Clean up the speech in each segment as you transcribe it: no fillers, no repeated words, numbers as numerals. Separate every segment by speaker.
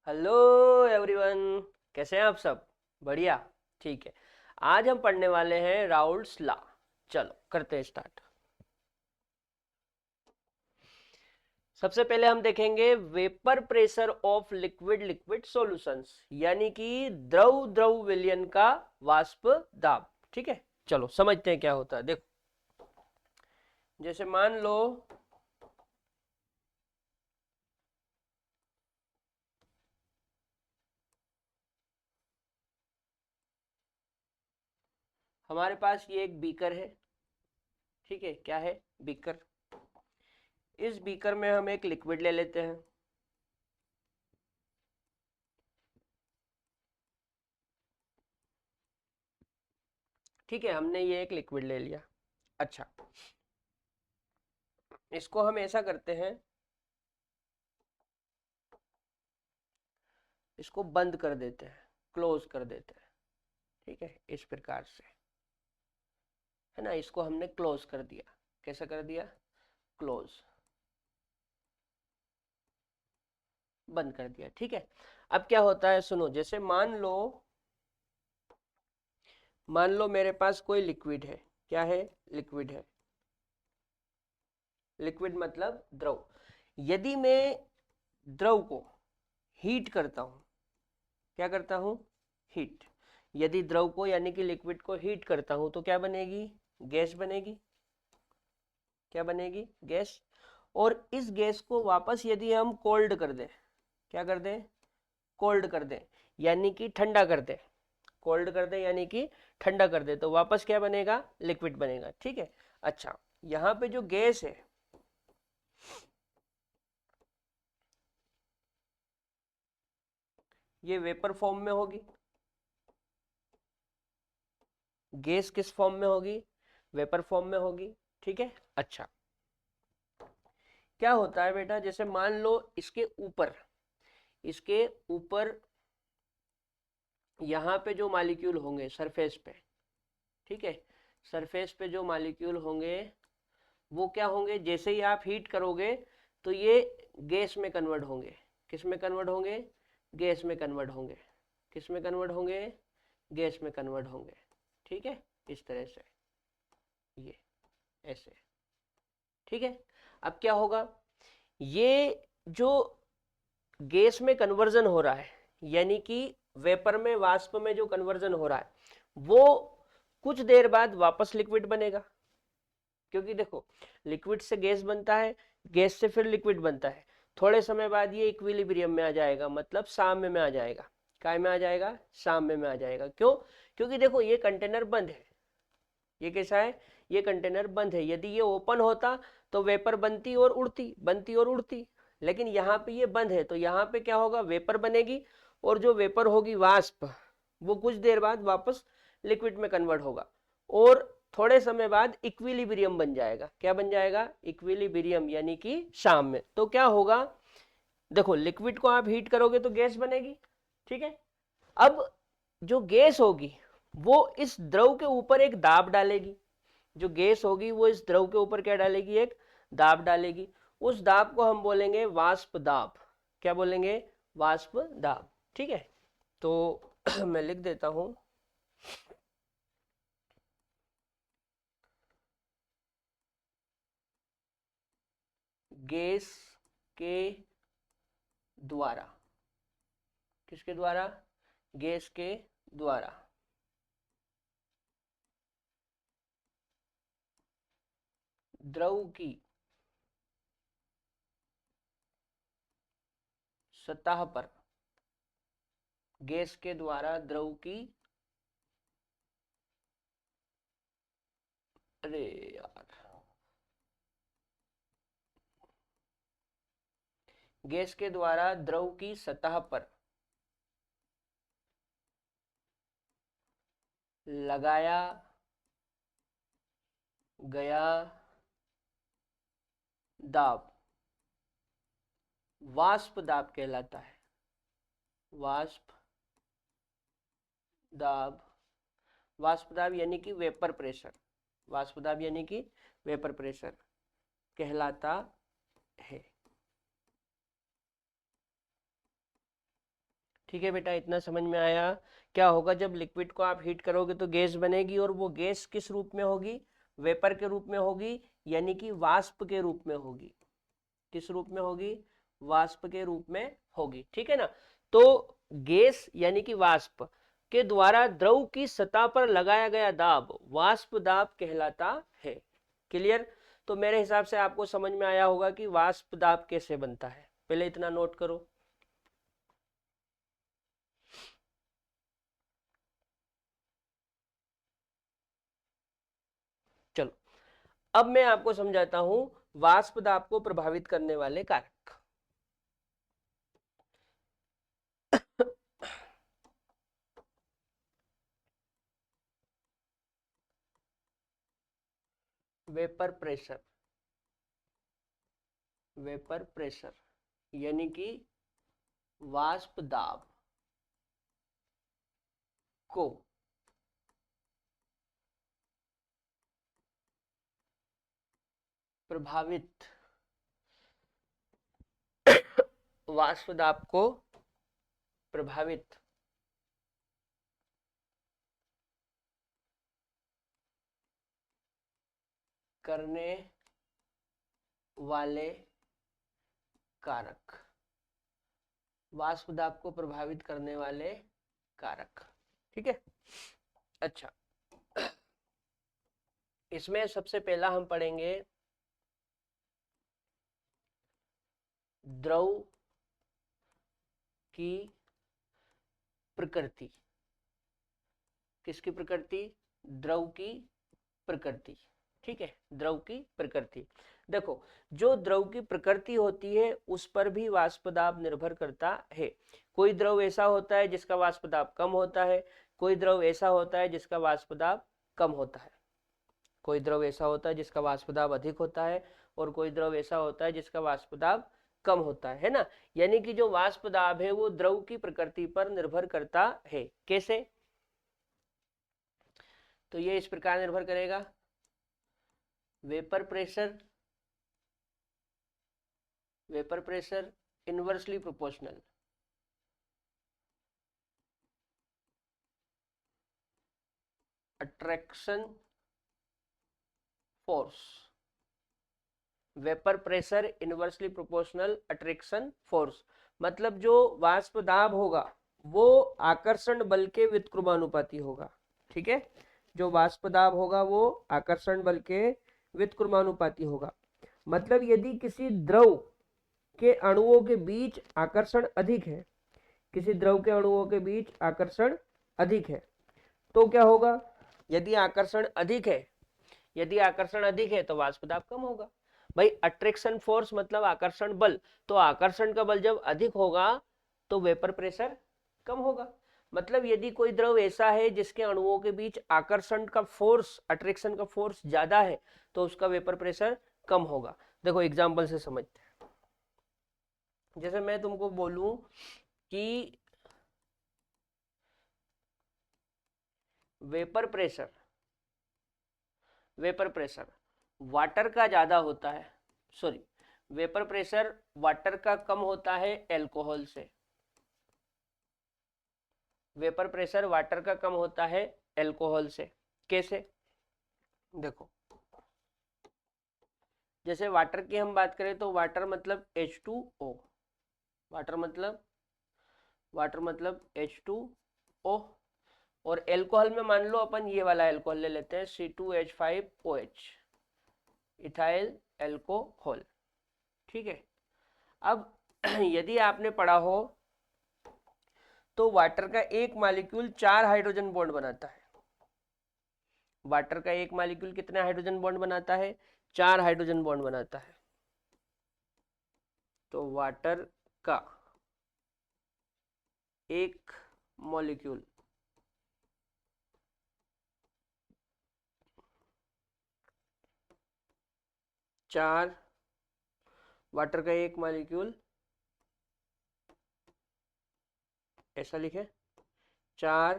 Speaker 1: Hello everyone. कैसे हैं आप सब? बढ़िया। ठीक है। आज हम पढ़ने वाले हैं राउल्ट्स लॉ। चलो करते हैं स्टार्ट। सबसे पहले हम देखेंगे vapour pressure of liquid liquid solutions, यानी कि द्रव द्रव विलयन का वाष्प दाब। ठीक है, चलो समझते हैं क्या होता है। देखो, जैसे मान लो हमारे पास ये एक बीकर है। ठीक है, क्या है? बीकर। इस बीकर में हम एक लिक्विड ले लेते हैं। ठीक है, हमने ये एक लिक्विड ले लिया। अच्छा, इसको हम ऐसा करते हैं, इसको बंद कर देते हैं, क्लोज कर देते हैं। ठीक है, इस प्रकार से, है ना। इसको हमने क्लोज कर दिया। कैसा कर दिया? क्लोज, बंद कर दिया। ठीक है। अब क्या होता है, सुनो। जैसे मान लो मेरे पास कोई लिक्विड है। क्या है? लिक्विड है। लिक्विड मतलब द्रव। यदि मैं द्रव को हीट करता हूं, क्या करता हूं? हीट। यदि द्रव को यानी कि लिक्विड को हीट करता हूं तो क्या बनेगी? गैस बनेगी। क्या बनेगी? गैस। और इस गैस को वापस यदि हम कोल्ड कर दें, क्या कर दें? कोल्ड कर दें, यानी कि ठंडा कर दें। कोल्ड कर दें यानी कि ठंडा कर दें, तो वापस क्या बनेगा? लिक्विड बनेगा। ठीक है। अच्छा, यहां पे जो गैस है, ये वेपर फॉर्म में होगी। गैस किस फॉर्म में होगी? वेपर फॉर्म में होगी। ठीक है। अच्छा, क्या होता है बेटा, जैसे मान लो इसके ऊपर यहाँ पे जो मॉलिक्यूल होंगे सरफेस पे, ठीक है, सरफेस पे जो मॉलिक्यूल होंगे वो क्या होंगे? जैसे ही आप हीट करोगे तो ये गैस में कन्वर्ट होंगे। किस में कन्वर्ट होंगे? गैस में कन्वर्ट होंगे। किस में कन्वर्ट होंगे? गैस में कन्वर्ट होंगे। ठीक है, इस तरह से, ये ऐसे। ठीक है। अब क्या होगा? ये जो गैस में कन्वर्जन हो रहा है, यानी कि वेपर में वाष्प में जो कन्वर्जन हो रहा है, वो कुछ देर बाद वापस लिक्विड बनेगा। क्योंकि देखो, लिक्विड से गैस बनता है, गैस से फिर लिक्विड बनता है। थोड़े समय बाद ये इक्विलिब्रियम में आ जाएगा, मतलब साम्य में आ जाएगा। काय में आ जाएगा? साम्य में आ जाएगा। क्यों? क्योंकि देखो, ये कंटेनर बंद है। ये कैसा है? ये कंटेनर बंद है। यदि ये ओपन होता तो वेपर बनती और उड़ती, बनती और उड़ती। लेकिन यहाँ पे ये बंद है, तो यहाँ पे क्या होगा? वेपर बनेगी, और जो वेपर होगी वाष्प, वो कुछ देर बाद वापस लिक्विड में कन्वर्ट होगा, और थोड़े समय बाद इक्विलिब्रियम बन जाएगा। क्या बन जाएगा? इक्विलिब्रियम, यानी कि साम्य। तो क्या होगा? देखो, लिक्विड को आप हीट करोगे तो गैस बनेगी। ठीक है। अब जो गैस होगी वो इस द्रव के ऊपर एक दाब डालेगी। जो गैस होगी वो इस द्रव के ऊपर क्या डालेगी? एक दाब डालेगी। उस दाब को हम बोलेंगे वाष्प दाब। क्या बोलेंगे? वाष्प दाब। ठीक है। तो मैं लिख देता हूं, गैस के द्वारा। किसके द्वारा? गैस के द्वारा द्रव की सतह पर, गैस के द्वारा द्रव की, अरे यार, गैस के द्वारा द्रव की सतह पर लगाया गया दाब वाष्प दाब कहलाता है। वाष्प दाब। वाष्प दाब यानी कि वेपर प्रेशर। वाष्प दाब यानी कि वेपर प्रेशर कहलाता है। ठीक है बेटा, इतना समझ में आया। क्या होगा जब लिक्विड को आप हीट करोगे तो गैस बनेगी, और वो गैस किस रूप में होगी? वेपर के रूप में होगी, यानी कि वाष्प के रूप में होगी। किस रूप में होगी? वाष्प के रूप में होगी, ठीक है ना। तो गैस यानी कि वाष्प के द्वारा द्रव की सतह पर लगाया गया दाब वाष्प दाब कहलाता है। क्लियर? तो मेरे हिसाब से आपको समझ में आया होगा कि वाष्प दाब कैसे बनता है। पहले इतना नोट करो। चलो, अब मैं आपको समझाता हूं वाष्प दाब को प्रभावित करने वाले कारक। वेपर प्रेशर, वेपर प्रेशर यानी कि वाष्प दाब को प्रभावित, वाष्प दाब को प्रभावित करने वाले कारक, वाष्प दाब को प्रभावित करने वाले कारक, ठीक है। अच्छा, इसमें सबसे पहला हम पढ़ेंगे द्रव की प्रकृति। किसकी प्रकृति? द्रव की प्रकृति, ठीक है, द्रव की प्रकृति। देखो, जो द्रव की प्रकृति होती है उस पर भी वाष्प दाब निर्भर करता है। कोई द्रव ऐसा होता है जिसका वाष्प दाब कम होता है, कोई द्रव ऐसा होता है जिसका वाष्प दाब कम होता है, कोई द्रव ऐसा होता है जिसका वाष्प दाब अधिक होता है, और कोई द्रव ऐसा होता है जिसका वाष्प दाब कम होता है ना। यानी कि जो वाष्प दाब है वो द्रव की प्रकृति पर निर्भर करता है। कैसे? तो ये इस प्रकार निर्भर करेगा, vapour pressure, vapour pressure inversely proportional, attraction force, vapour pressure inversely proportional attraction force, मतलब जो वाष्प दाब होगा वो आकर्षण बल के व्युत्क्रमानुपाती होगा, ठीक है। जो वाष्प दाब होगा वो आकर्षण बल के व्युत्क्रमानुपाती होगा। मतलब यदि किसी द्रव के अणुओं के बीच आकर्षण अधिक है, किसी द्रव के अणुओं के बीच आकर्षण अधिक है, तो क्या होगा? यदि आकर्षण अधिक है, यदि आकर्षण अधिक है तो वाष्प दाब कम होगा। भाई, अट्रैक्शन फोर्स मतलब आकर्षण बल, तो आकर्षण का बल जब अधिक होगा तो वेपर प्रेशर कम होगा। मतलब यदि कोई द्रव ऐसा है जिसके अणुओं के बीच आकर्षण का फोर्स, अट्रैक्शन का फोर्स ज्यादा है, तो उसका वेपर प्रेशर कम होगा। देखो एग्जांपल से समझते हैं। जैसे मैं तुमको बोलूं कि vapour pressure, vapour pressure water का ज्यादा होता है, सॉरी, वेपर प्रेशर वाटर का कम होता है एल्कोहल से, वेपर प्रेशर वाटर का कम होता है एल्कोहल से। कैसे? देखो, जैसे वाटर की हम बात करें तो वाटर मतलब H2O, वाटर मतलब, वाटर मतलब H2O, और एल्कोहल में मान लो अपन ये वाला एल्कोहल ले लेते हैं C2H5OH, इथाइल एल्कोहल, ठीक है। अब यदि आपने पढ़ा हो तो वाटर का एक मॉलिक्यूल 4 हाइड्रोजन बॉन्ड बनाता है। वाटर का एक मॉलिक्यूल कितने हाइड्रोजन बॉन्ड बनाता है? 4 हाइड्रोजन बॉन्ड बनाता है। तो वाटर का एक मॉलिक्यूल 4, वाटर का एक मॉलिक्यूल, ऐसा लिखे, 4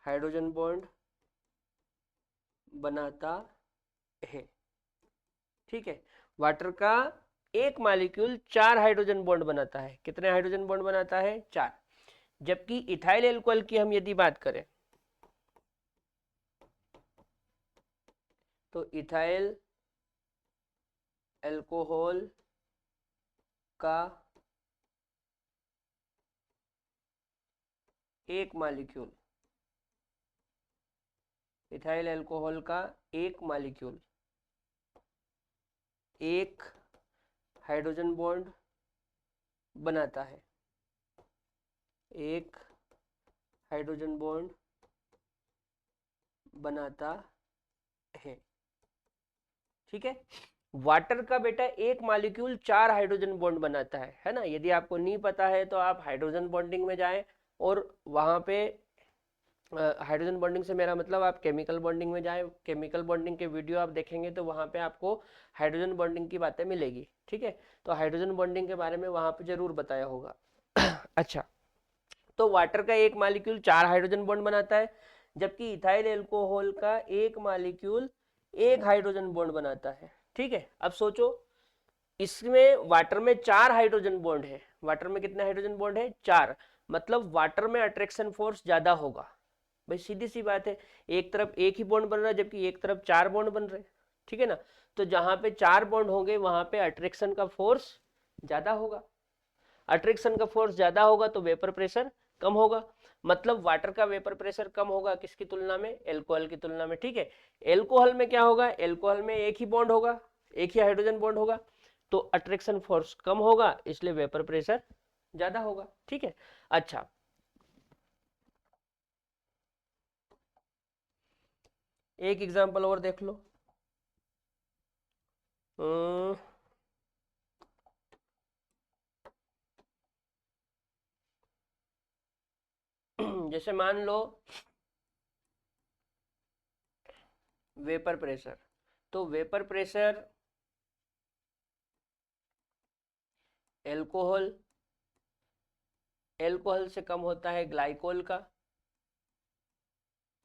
Speaker 1: हाइड्रोजन बॉन्ड बनाता है, ठीक है। वाटर का एक मॉलिक्यूल 4 हाइड्रोजन बॉन्ड बनाता है। कितने हाइड्रोजन बॉन्ड बनाता है? 4। जबकि इथाइल एल्कोहल की हम यदि बात करें तो इथाइल एल्कोहल का एक मॉलिक्यूल, इथाइल एल्कोहल का एक मॉलिक्यूल एक हाइड्रोजन बॉन्ड बनाता है, एक हाइड्रोजन बॉन्ड बनाता है। ठीक है, वाटर का बेटा एक मॉलिक्यूल 4 हाइड्रोजन बॉन्ड बनाता है ना। यदि आपको नहीं पता है तो आप हाइड्रोजन बॉन्डिंग में जाएं और वहां पे हाइड्रोजन बॉन्डिंग से मेरा मतलब आप केमिकल बॉन्डिंग में जाएं, केमिकल बॉन्डिंग के वीडियो आप देखेंगे तो वहां पे आपको हाइड्रोजन बॉन्डिंग की बातें मिलेगी। ठीक है, तो हाइड्रोजन बॉन्डिंग के बारे में वहां पे जरूर बताया होगा। अच्छा, तो वाटर का एक मॉलिक्यूल 4 हाइड्रोजन बॉन्ड बनाता है, जबकि इथाइल एल्कोहल का एक मॉलिक्यूल एक हाइड्रोजन बॉन्ड बनाता है। ठीक है, अब सोचो इसमें वाटर में 4 हाइड्रोजन बॉन्ड है, वाटर में कितने हाइड्रोजन बॉन्ड है? 4, मतलब वाटर में अट्रैक्शन फोर्स ज्यादा होगा। भाई सीधी सी बात है, एक तरफ एक ही बॉन्ड बन रहा है जबकि एक तरफ 4 बॉन्ड बन रहे हैं। ठीक है ना, तो जहां पे 4 बॉन्ड होंगे वहां पे अट्रैक्शन का फोर्स ज्यादा होगा, अट्रैक्शन का फोर्स ज्यादा होगा तो वेपर प्रेशर कम होगा, मतलब वाटर का वेपर प्रेशर कम होगा किसकी तुलना में? एल्कोहल की तुलना में। ठीक है, एल्कोहल में क्या होगा? एल्कोहल में एक ही बॉन्ड होगा, एक ही हाइड्रोजन बॉन्ड होगा, तो अट्रैक्शन फोर्स कम होगा, इसलिए वेपर प्रेशर ज्यादा होगा। ठीक है, अच्छा एक एग्जांपल और देख लो। जैसे मान लो वेपर प्रेशर, तो वेपर प्रेशर एल्कोहल एल्कोहल से कम होता है ग्लाइकोल का,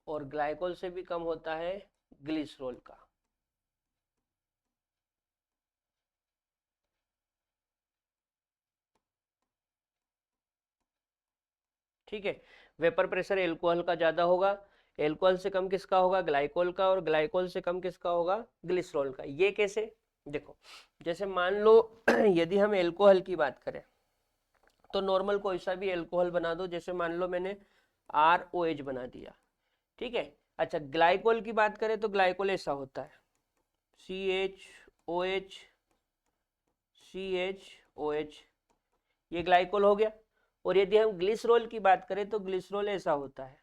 Speaker 1: और ग्लाइकोल से भी कम होता है ग्लिसरॉल का। ठीक है, वेपर प्रेशर एल्कोहल का ज्यादा होगा, एल्कोहल से कम किसका होगा? ग्लाइकोल का, और ग्लाइकोल से कम किसका होगा? ग्लिसरॉल का। ये कैसे? देखो, जैसे मान लो यदि हम एल्कोहल की बात करें तो नॉर्मल कोई सा भी एल्कोहल बना दो, जैसे मान लो मैंने ROH बना दिया। ठीक है, अच्छा ग्लाइकोल की बात करें तो ग्लाइकोल ऐसा होता है CHOH CHOH, ये ग्लाइकोल हो गया। और यदि हम ग्लिसरॉल की बात करें तो ग्लिसरॉल ऐसा होता है,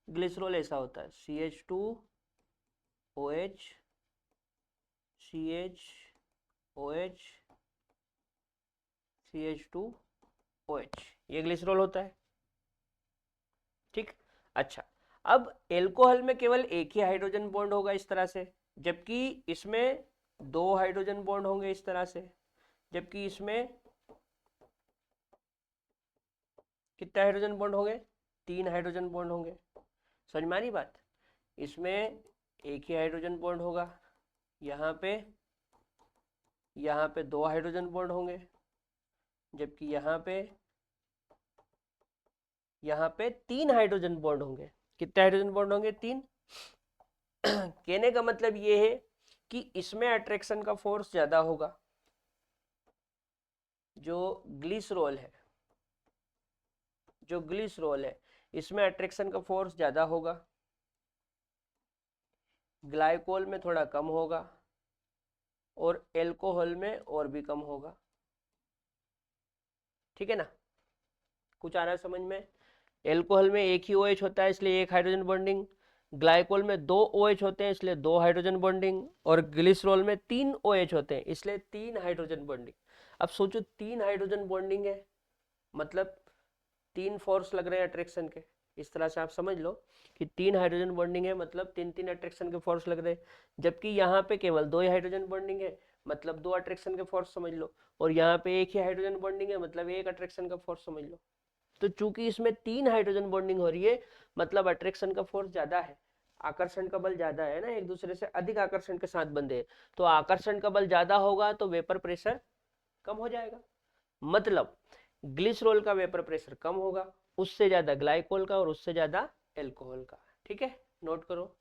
Speaker 1: ग्लिसरॉल ऐसा होता है CH2OH CHOH CH2OH, ये ग्लिसरॉल होता है। ठीक, अच्छा अब एल्कोहल में केवल एक ही हाइड्रोजन बॉन्ड होगा इस तरह से, जबकि इसमें 2 हाइड्रोजन बॉन्ड होंगे इस तरह से, जबकि इसमें कितने हाइड्रोजन बॉन्ड होंगे? 3 हाइड्रोजन बॉन्ड होंगे। समझ में आ रही बात? इसमें एक ही हाइड्रोजन बॉन्ड होगा, यहाँ पे 2 हाइड्रोजन बॉन्ड होंगे, जबकि यहाँ पे 3 हाइड्रोजन बॉन्ड होंगे। कितने हाइड्रोजन बॉन्ड होंगे? 3। कहने का मतलब ये है कि इसमें अट्रैक्शन का फोर्स ज्यादा होगा, जो ग्लिसरॉल है इसमें अट्रैक्शन का फोर्स ज्यादा होगा, ग्लाइकोल में थोड़ा कम होगा, और एल्कोहल में और भी कम होगा। ठीक है ना, कुछ आ रहा है समझ में? एल्कोहल में एक ही OH होता है इसलिए एक हाइड्रोजन बॉन्डिंग, ग्लाइकोल में 2 OH होते हैं इसलिए 2 हाइड्रोजन बॉन्डिंग, और ग्लिसरॉल में 3 OH होते हैं इसलिए 3 हाइड्रोजन बॉन्डिंग। अब सोचो 3 हाइड्रोजन बॉन्डिंग है, मतलब 3 फोर्स लग रहे हैं अट्रैक्शन के। इस तरह से आप समझ लो कि 3 हाइड्रोजन बॉन्डिंग है, मतलब 3 अट्रैक्शन के फोर्स लग रहे हैं, जबकि यहाँ पे केवल 2 ही हाइड्रोजन बॉन्डिंग है, मतलब 2 अट्रैक्शन के फोर्स समझ लो, और यहाँ पे एक ही हाइड्रोजन बॉन्डिंग है, मतलब 1 अट्रैक्शन का फोर्स समझ लो। तो चूंकि इसमें 3 हाइड्रोजन बॉन्डिंग हो रही है, मतलब अट्रैक्शन का फोर्स ज्यादा है, आकर्षण का बल ज्यादा है ना, एक दूसरे से अधिक आकर्षण के साथ बंधे हैं, तो आकर्षण का बल ज्यादा होगा तो वेपर प्रेशर कम हो जाएगा। मतलब ग्लिसरॉल का वेपर प्रेशर कम होगा, उससे ज्यादा ग्लाइकोल का और उससे ज्यादा एल्कोहल का। ठीक है, नोट करो।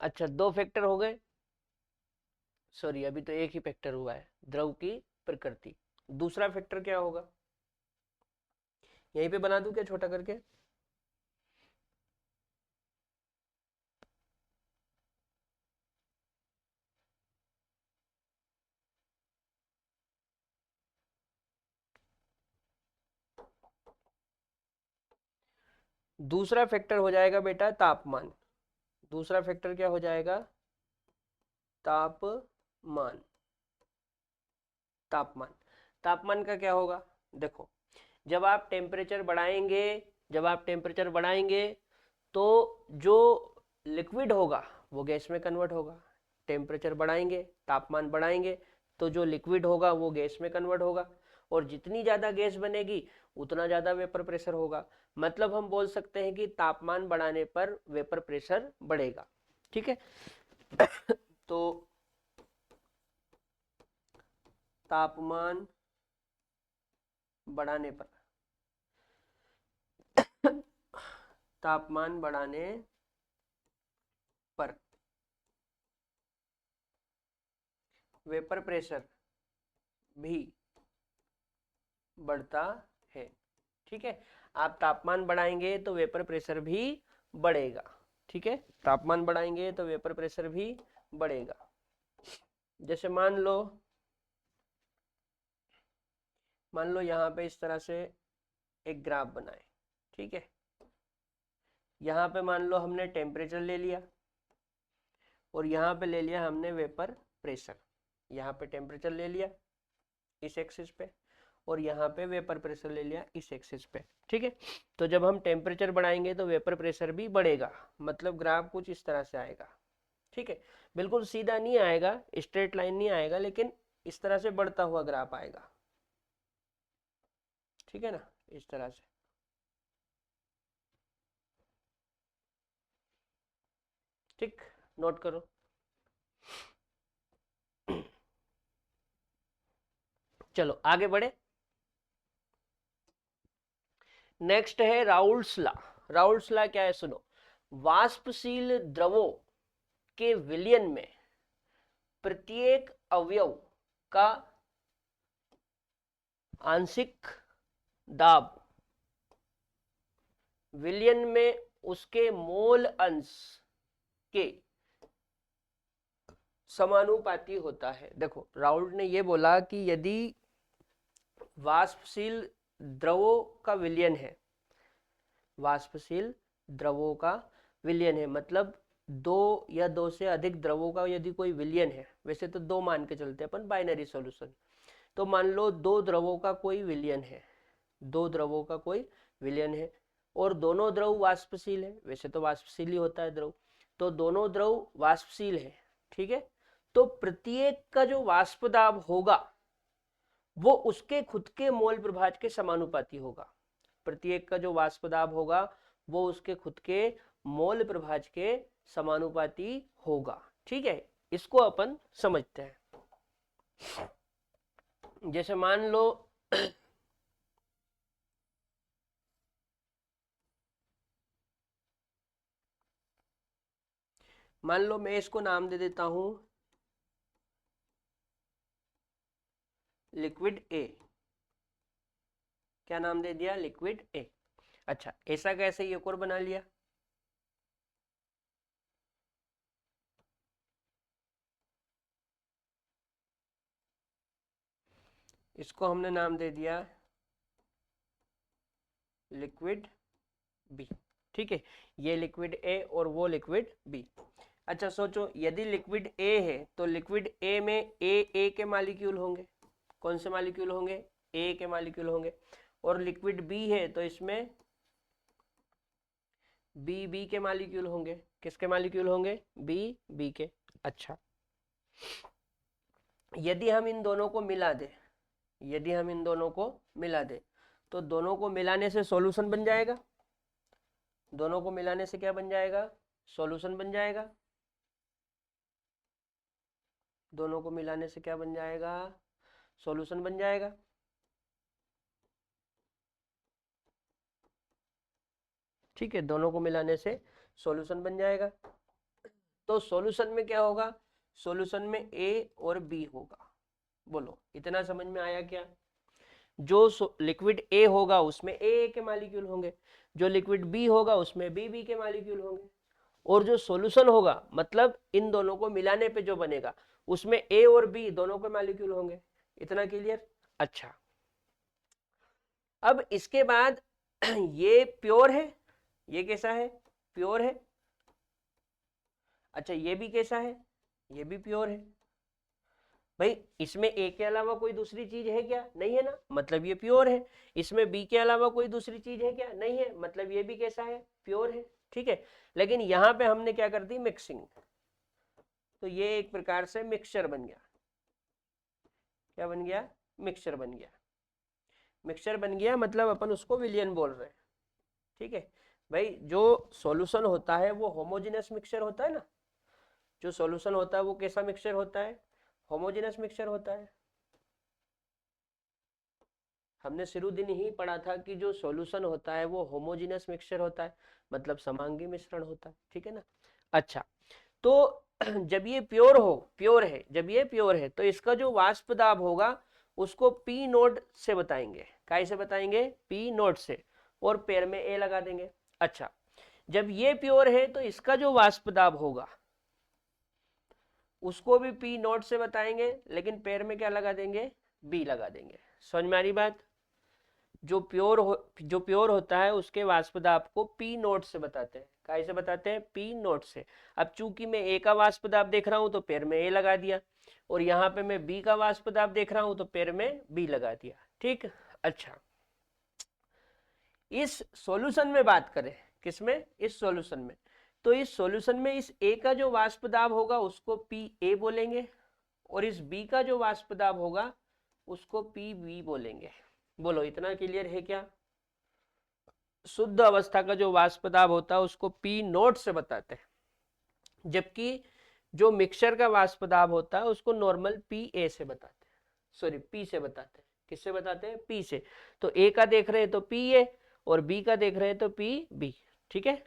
Speaker 1: अच्छा, दो फैक्टर हो गए। सॉरी, अभी तो एक ही फैक्टर हुआ है, द्रव की प्रकृति। दूसरा फैक्टर क्या होगा, यहीं पे बना दूं क्या छोटा करके? दूसरा फैक्टर हो जाएगा बेटा तापमान। दूसरा फैक्टर क्या हो जाएगा? तापमान। तापमान। तापमान का क्या होगा? देखो, जब आप टेम्परेचर बढ़ाएंगे, जब आप टेम्परेचर बढ़ाएंगे तो जो लिक्विड होगा वो गैस में कन्वर्ट होगा। टेम्परेचर बढ़ाएंगे, तापमान बढ़ाएंगे, तो जो लिक्विड होगा वो गैस में कन्वर्ट होगा, और जितनी ज़्यादा गैस बनेगी उतना ज़्यादा वेपर प्रेशर होगा। मतलब हम बोल सकते हैं कि तापमान बढ़ाने पर वेपर प्रेशर बढ़ेगा। ठीक है। तो तापमान बढ़ाने पर, तापमान बढ़ाने पर वेपर प्रेशर भी बढ़ता है। ठीक है, आप तापमान बढ़ाएंगे तो वेपर प्रेशर भी बढ़ेगा। ठीक है, तापमान बढ़ाएंगे तो वेपर प्रेशर भी बढ़ेगा। जैसे मान लो यहाँ पे इस तरह से एक ग्राफ बनाए। ठीक है, यहाँ पे मान लो हमने टेम्परेचर ले लिया और यहाँ पे ले लिया हमने वेपर प्रेशर। यहाँ पे टेम्परेचर ले लिया इस एक्सिस पे, और यहाँ पे वेपर प्रेशर ले लिया इस एक्सिस पे। ठीक है, तो जब हम टेम्परेचर बढ़ाएंगे तो वेपर प्रेशर भी बढ़ेगा। मतलब ग्राफ कुछ इस तरह से आएगा। ठीक है, बिल्कुल सीधा नहीं आएगा, स्ट्रेट लाइन नहीं आएगा, लेकिन इस तरह से बढ़ता हुआ ग्राफ आएगा। ठीक है ना, इस तरह से। ठीक, नोट करो। चलो आगे बढ़े। नेक्स्ट है राउल्ट्स लॉ। राउल्ट्स लॉ क्या है, सुनो। वाष्पशील द्रवों के विलयन में प्रत्येक अवयव का आंशिक दाब विलयन में उसके मोल अंश के समानुपाती होता है। देखो, राउल्ट ने यह बोला कि यदि वाष्पशील द्रवों का विलयन है, वाष्पशील द्रवों का विलयन है, मतलब दो या दो से अधिक द्रवों का यदि कोई विलयन है, वैसे तो दो मान के चलते हैं अपन बाइनरी सॉल्यूशन। तो मान लो दो द्रवों का कोई विलयन है, दो द्रवों का कोई विलयन है, और दोनों द्रव वाष्पशील है, वैसे तो वाष्पशील ही होता है द्रव, तो दोनों द्रव वाष्पशील है। ठीक है, तो प्रत्येक का जो वाष्प दाब होगा वो उसके खुद के मोल प्रभाज के समानुपाती होगा। प्रत्येक का जो वाष्प दाब होगा वो उसके खुद के मोल प्रभाज के समानुपाती होगा। ठीक है, इसको अपन समझते हैं। जैसे मान लो मान लो मैं इसको नाम दे देता हूं लिक्विड ए। क्या नाम दे दिया? Liquid A. अच्छा, ऐसा कैसे एक और बना लिया? इसको हमने नाम दे दिया लिक्विड बी। ठीक है, ये लिक्विड ए और वो लिक्विड बी। अच्छा सोचो, यदि लिक्विड ए है तो लिक्विड ए में ए के मालिक्यूल होंगे। कौन से मालिक्यूल होंगे? ए के मालिक्यूल होंगे। और लिक्विड बी है तो इसमें बी के मालिक्यूल होंगे। किसके मालिक्यूल होंगे? बी के। अच्छा, यदि हम इन दोनों को मिला दें, यदि हम इन दोनों को मिला दें तो दोनों को मिलाने से सॉल्यूशन बन जाएगा। दोनों को मिलाने से क्या बन जाएगा? सॉल्यूशन बन जाएगा। दोनों को मिलाने से क्या बन जाएगा? सॉल्यूशन बन जाएगा। ठीक है, दोनों को मिलाने से सॉल्यूशन बन जाएगा। तो सॉल्यूशन में क्या होगा? सॉल्यूशन में ए और बी होगा। बोलो, इतना समझ में आया क्या? जो लिक्विड ए होगा उसमें ए के मालिक्यूल होंगे, जो लिक्विड बी होगा उसमें बी के मालिक्यूल होंगे, और जो सॉल्यूशन होगा मतलब इन दोनों को मिलाने पे जो बनेगा उसमें ए और बी दोनों के मालिक्यूल होंगे। इतना क्लियर? अच्छा, अब इसके बाद ये प्योर है, ये कैसा है? प्योर है। अच्छा, ये भी कैसा है? ये भी प्योर है। भाई इसमें ए के अलावा कोई दूसरी चीज है क्या? नहीं है ना, मतलब ये प्योर है। इसमें बी के अलावा कोई दूसरी चीज है क्या? नहीं है, मतलब ये भी कैसा है? प्योर है। ठीक है, लेकिन यहां पे हमने क्या कर दी? मिक्सिंग। तो ये एक प्रकार से मिक्सचर बन गया। क्या बन गया? मिक्सचर बन गया। मिक्सचर बन गया मतलब अपन उसको विलियन बोल रहे हैं। ठीक है भाई, जो सॉल्यूशन होता है वो होमोजेनस मिक्सचर होता है ना। जो सॉल्यूशन होता है वो कैसा मिक्सचर होता है? होमोजेनस मिक्सचर होता है। हमने शुरू दिन ही पढ़ा था कि जो सॉल्यूशन होता है वो होमोजेनस मिक्सचर होता है, मतलब समांगी मिश्रण होता है। ठीक है ना। अच्छा, तो जब ये प्योर है, जब ये प्योर है तो इसका जो वाष्प दाब होगा उसको पी नोट से बताएंगे। काय से बताएंगे? पी नोट से, और पैर में ए लगा देंगे। अच्छा, जब ये प्योर है तो इसका जो वाष्प दाब होगा उसको भी पी नोट से बताएंगे, लेकिन पैर में क्या लगा देंगे? बी लगा देंगे। समझ में आ रही बात? जो प्योर होता है उसके वाष्प दाब को पी नोट से बताते हैं। कैसे बताते हैं? पी नोट से। अब चूंकि मैं ए का वाष्प दाब देख रहा हूं तो पैर में ए लगा दिया, और यहाँ पे मैं बी का वाष्प दाब देख रहा हूं तो पैर में बी लगा दिया। ठीक। अच्छा, इस सॉल्यूशन में बात करें, किसमें? इस सॉल्यूशन में। तो इस सॉल्यूशन में इस ए का जो वाष्प दाब होगा उसको पी ए बोलेंगे, और इस बी का जो वाष्प दाब होगा उसको पी बी बोलेंगे। बोलो, इतना क्लियर है क्या? शुद्ध अवस्था का जो वाष्प दाब होता है उसको पी नोट से बताते हैं, जबकि जो मिक्सचर का वाष्प दाब होता है उसको नॉर्मल पी ए से बताते हैं। सॉरी, पी से बताते हैं। किससे बताते हैं? पी से। तो ए का देख रहे हैं तो पी ए, और बी का देख रहे हैं तो पी बी। ठीक है,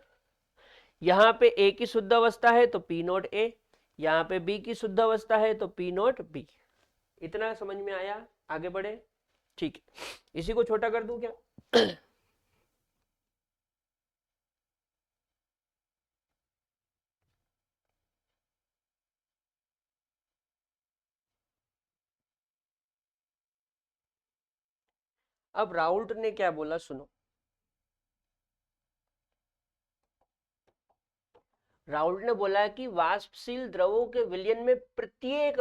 Speaker 1: यहाँ पे ए की शुद्ध अवस्था है तो पी नोट ए, यहाँ पे बी की शुद्ध अवस्था है तो पी नोट बी। इतना समझ में आया? आगे बढ़े। ठीक है, इसी को छोटा कर दूं क्या? अब राउल्ट ने क्या बोला, सुनो। राउल्ट ने बोला कि वाष्पशील द्रवों के विलयन में प्रत्येक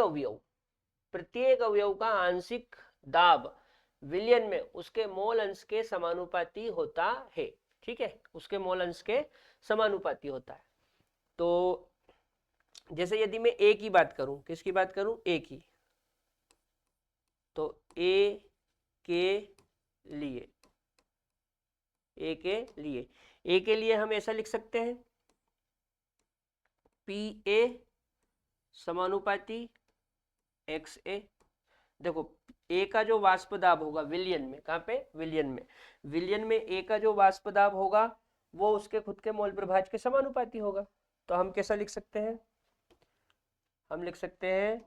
Speaker 1: अवयव का आंशिक दाब विलयन में उसके मोल अंश के समानुपाती होता है। ठीक है, उसके मोल अंश के समानुपाती होता है। तो जैसे यदि मैं ए की बात करूं, किसकी बात करूं? ए की। तो ए के लिए, ए के लिए हम ऐसा लिख सकते हैं, पी ए समानुपाती एक्स ए। देखो, ए का जो वाष्प दाब होगा विलयन में, कहां पे? विलयन में। विलयन में ए का जो वाष्प दाब होगा वो उसके खुद के मोल प्रभाज के समानुपाती होगा। तो हम कैसा लिख सकते हैं? हम लिख सकते हैं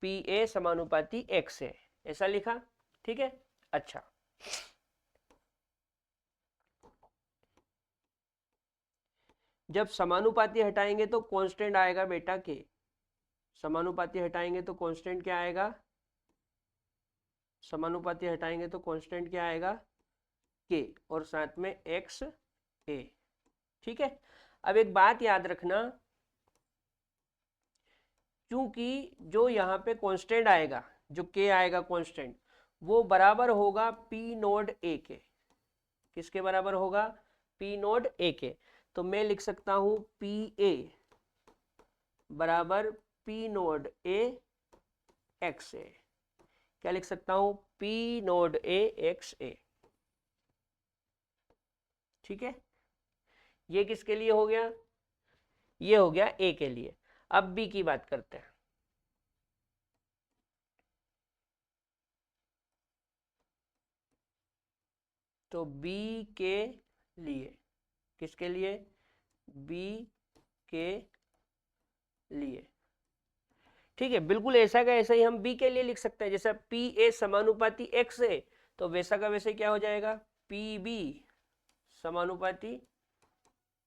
Speaker 1: पी ए समानुपाती एक्स ए, ऐसा लिखा। ठीक है। अच्छा, जब समानुपाती हटाएंगे तो कांस्टेंट आएगा बेटा के। समानुपाती हटाएंगे तो कांस्टेंट क्या आएगा? समानुपाती हटाएंगे तो कांस्टेंट क्या आएगा, के, और साथ में एक्स ए। ठीक है, अब एक बात याद रखना, क्योंकि जो यहाँ पे कांस्टेंट आएगा, जो के आएगा कांस्टेंट, वो बराबर होगा पी नोड ए के। किसके बराबर होगा, पी नोड ए के। तो मैं लिख सकता हूं पी ए बराबर पी नोड ए एक्स ए। क्या लिख सकता हूं, पी नोड ए एक्स ए। ठीक है, ये किसके लिए हो गया, ये हो गया ए के लिए। अब बी की बात करते हैं। तो बी के लिए, किसके लिए, बी के लिए। ठीक है, बिल्कुल ऐसा का ऐसा ही हम बी के लिए लिख सकते हैं। जैसा पी ए समानुपाती एक्स है, तो वैसा का वैसे क्या हो जाएगा, पी बी समानुपाती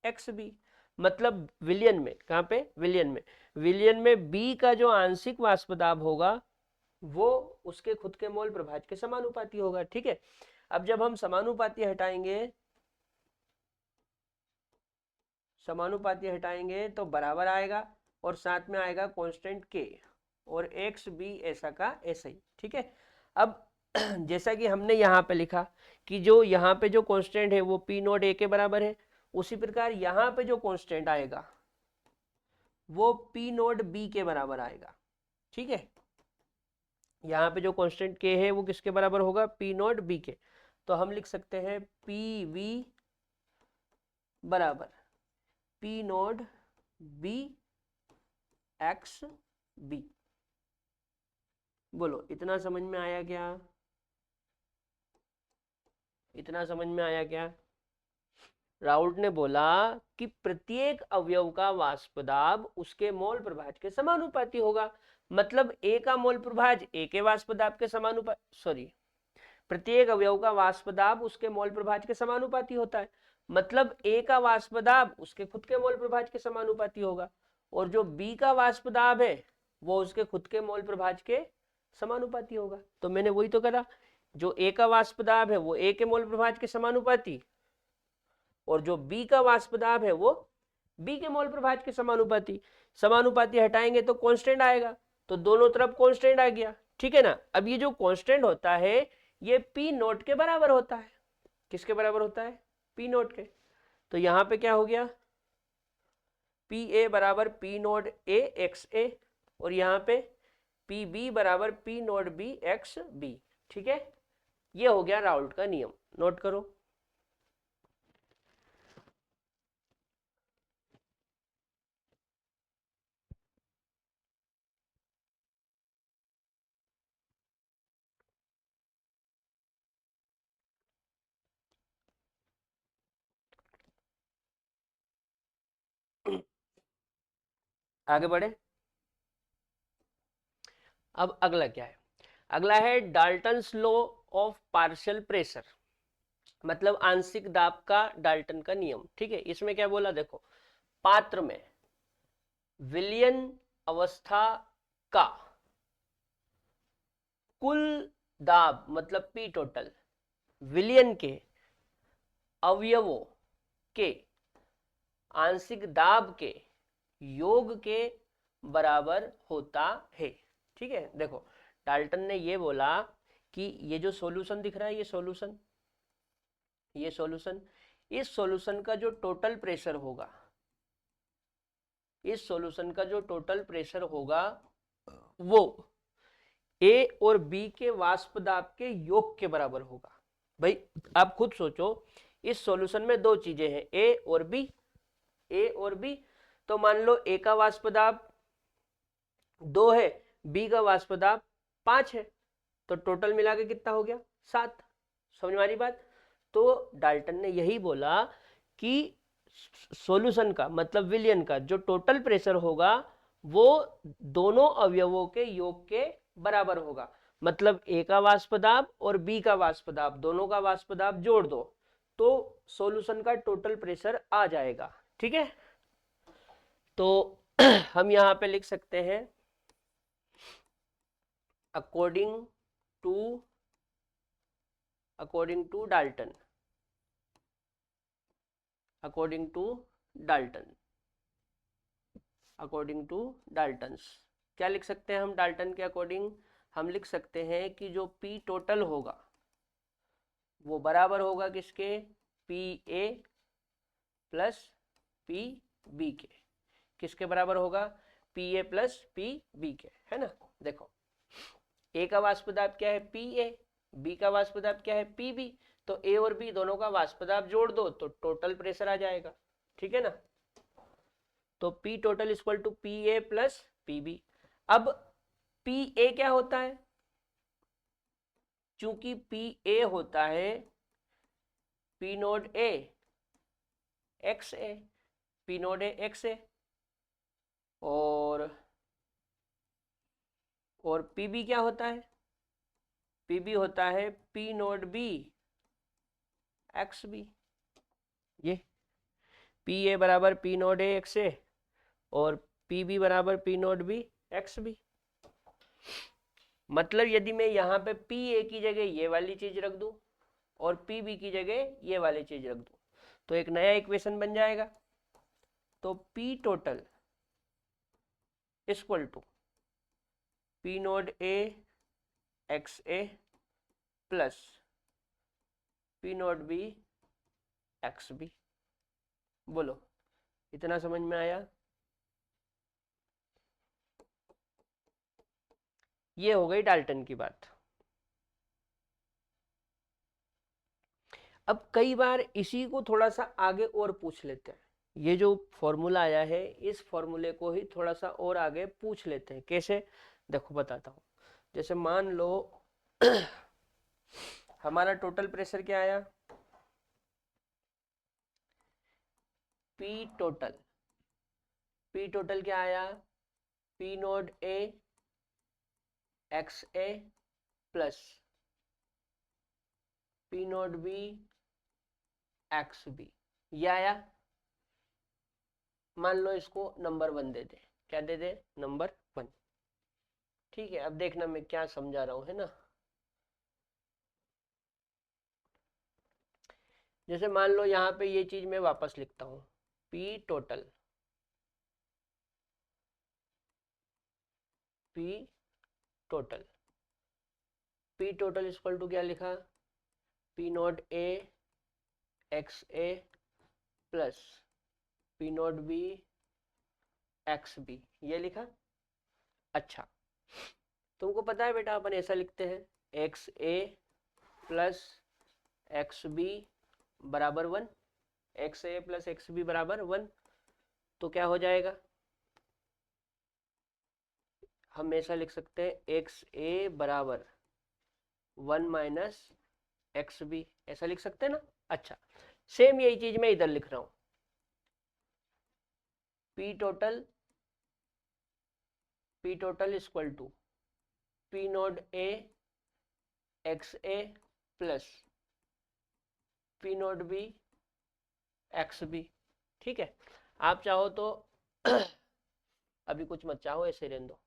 Speaker 1: एक्स बी। मतलब विलियन में, कहाँ पे, विलियन में, विलियन में बी का जो आंशिक वाष्पदाब होगा वो उसके खुद के मोल प्रभाज के समानुपाती होगा। ठीक है, अब जब हम समानुपाती हटाएंगे तो बराबर आएगा और साथ में आएगा कांस्टेंट के, और एक्स बी ऐसा का ऐसा ही। ठीक है, अब जैसा कि हमने यहाँ पे लिखा कि जो यहाँ पे जो कांस्टेंट है वो पी नोट ए के बराबर है, उसी प्रकार यहाँ पे जो कांस्टेंट आएगा वो पी नोट बी के बराबर आएगा। ठीक है, यहाँ पे जो कांस्टेंट के है वो किसके बराबर होगा, पी नोट बी के। तो हम लिख सकते हैं पी वी बराबर P note B x B. बोलो, इतना समझ में आया क्या, इतना समझ में आया क्या। राउल्ट ने बोला कि प्रत्येक अवयव का वाष्पदाब उसके मोल प्रभाज के समानुपाती होगा। मतलब ए का मोल प्रभाज ए के वाष्पदाब के समानुपाती, सॉरी, प्रत्येक अवयव का वाष्पदाब उसके मोल प्रभाज के समानुपाती होता है। मतलब ए का वाष्पदाब उसके खुद के मोल प्रभाज के समानुपाती होगा, और जो बी का वाष्पदाब है वो उसके खुद के मोल प्रभाज के समानुपाती होगा। तो मैंने वही तो करा, जो ए का वाष्पदाब है वो ए के मोल प्रभाज के समानुपाती, और जो बी का वाष्पदाब है वो बी के मोल प्रभाज के समानुपाती। समानुपाती हटाएंगे तो कांस्टेंट आएगा, तो दोनों तरफ कांस्टेंट आ गया। ठीक है ना, अब ये जो कांस्टेंट होता है ये पी नोट के बराबर होता है। किसके बराबर होता है, पी नोट के। तो यहां पे क्या हो गया, पी ए बराबर P note A x A, और यहां पे पी बी बराबर P note B x B. ठीक है, ये हो गया राउल्ट का नियम, नोट करो। आगे बढ़े, अब अगला क्या है, अगला है Dalton's law of partial pressure, मतलब आंशिक दाब का डाल्टन का नियम। ठीक है, इसमें क्या बोला, देखो, पात्र में विलयन अवस्था का कुल दाब मतलब पी टोटल विलयन के अवयवों के आंशिक दाब के योग के बराबर होता है। ठीक है, देखो, डाल्टन ने ये बोला कि ये जो सॉल्यूशन दिख रहा है, ये सॉल्यूशन, इस सॉल्यूशन का जो टोटल प्रेशर होगा, इस सॉल्यूशन का जो टोटल प्रेशर होगा वो ए और बी के वाष्प दाब के योग के बराबर होगा। भाई आप खुद सोचो, इस सॉल्यूशन में दो चीजें हैं, ए और बी, ए और बी। तो मान लो ए का वाष्प दाब 2 है, बी का वाष्प दाब 5 है, तो टोटल मिला के कितना हो गया, 7। समझ में आ रही बात। तो डाल्टन ने यही बोला कि सॉल्यूशन का मतलब विलयन का जो टोटल प्रेशर होगा वो दोनों अवयवों के योग के बराबर होगा। मतलब ए का वाष्प दाब और बी का वाष्प दाब, दोनों का वाष्प दाब जोड़ दो तो सॉल्यूशन का टोटल प्रेशर आ जाएगा। ठीक है, तो हम यहां पे लिख सकते हैं according to according to Dalton, according to Dalton, according to Dalton's. क्या लिख सकते हैं हम डाल्टन के अकॉर्डिंग? हम लिख सकते हैं कि जो पी टोटल होगा वो बराबर होगा किसके? P A plus P B के। किसके बराबर होगा? P A plus P B के, है ना। देखो ए का वाष्प दाब क्या है? पी ए। बी का वाष्प दाब क्या है? P B. तो ए और बी दोनों का वाष्प दाब जोड़ दो तो टोटल प्रेशर आ जाएगा, ठीक है ना। तो P total equal to P A plus P B. अब पी ए क्या होता है? चूंकि पी ए होता है P node A x A, P node A x A, और पी बी क्या होता है? पी बी होता है P nought B x B. ये पी ए बराबर P node A x A और पी बी बराबर P nought B x B. मतलब यदि मैं यहाँ पे पी ए की जगह ये वाली चीज रख दूं और पी बी की जगह ये वाली चीज रख दूं तो एक नया इक्वेशन बन जाएगा। तो P total equal to P node A x A plus P nought B x B. बोलो इतना समझ में आया? ये हो गई डाल्टन की बात। अब कई बार इसी को थोड़ा सा आगे और पूछ लेते हैं। ये जो फॉर्मूला आया है इस फॉर्मूले को ही थोड़ा सा और आगे पूछ लेते हैं। कैसे? देखो बताता हूं। जैसे मान लो हमारा टोटल प्रेशर क्या आया? पी टोटल, पी टोटल क्या आया? P node A x A plus P nought B x B, ये आया। मान लो इसको नंबर 1 दे दे। क्या दे दे? नंबर 1। ठीक है, अब देखना मैं क्या समझा रहा हूं, है ना। जैसे मान लो यहाँ पे ये चीज मैं वापस लिखता हूं, P total, P total, P total equal to क्या लिखा? P note A x A plus P note B x B, ये लिखा। अच्छा, तुमको पता है बेटा अपन ऐसा लिखते हैं x A plus x B बराबर 1, x A plus x B बराबर 1। तो क्या हो जाएगा? हम ऐसा लिख सकते हैं एक्स ए बराबर 1 माइनस एक्स बी, ऐसा लिख सकते हैं ना। अच्छा, सेम यही चीज मैं इधर लिख रहा हूं, P total, P total equal to P node A x A plus P nought B x B. ठीक है, आप चाहो तो अभी कुछ मत चाहो, ऐसे रहने दो।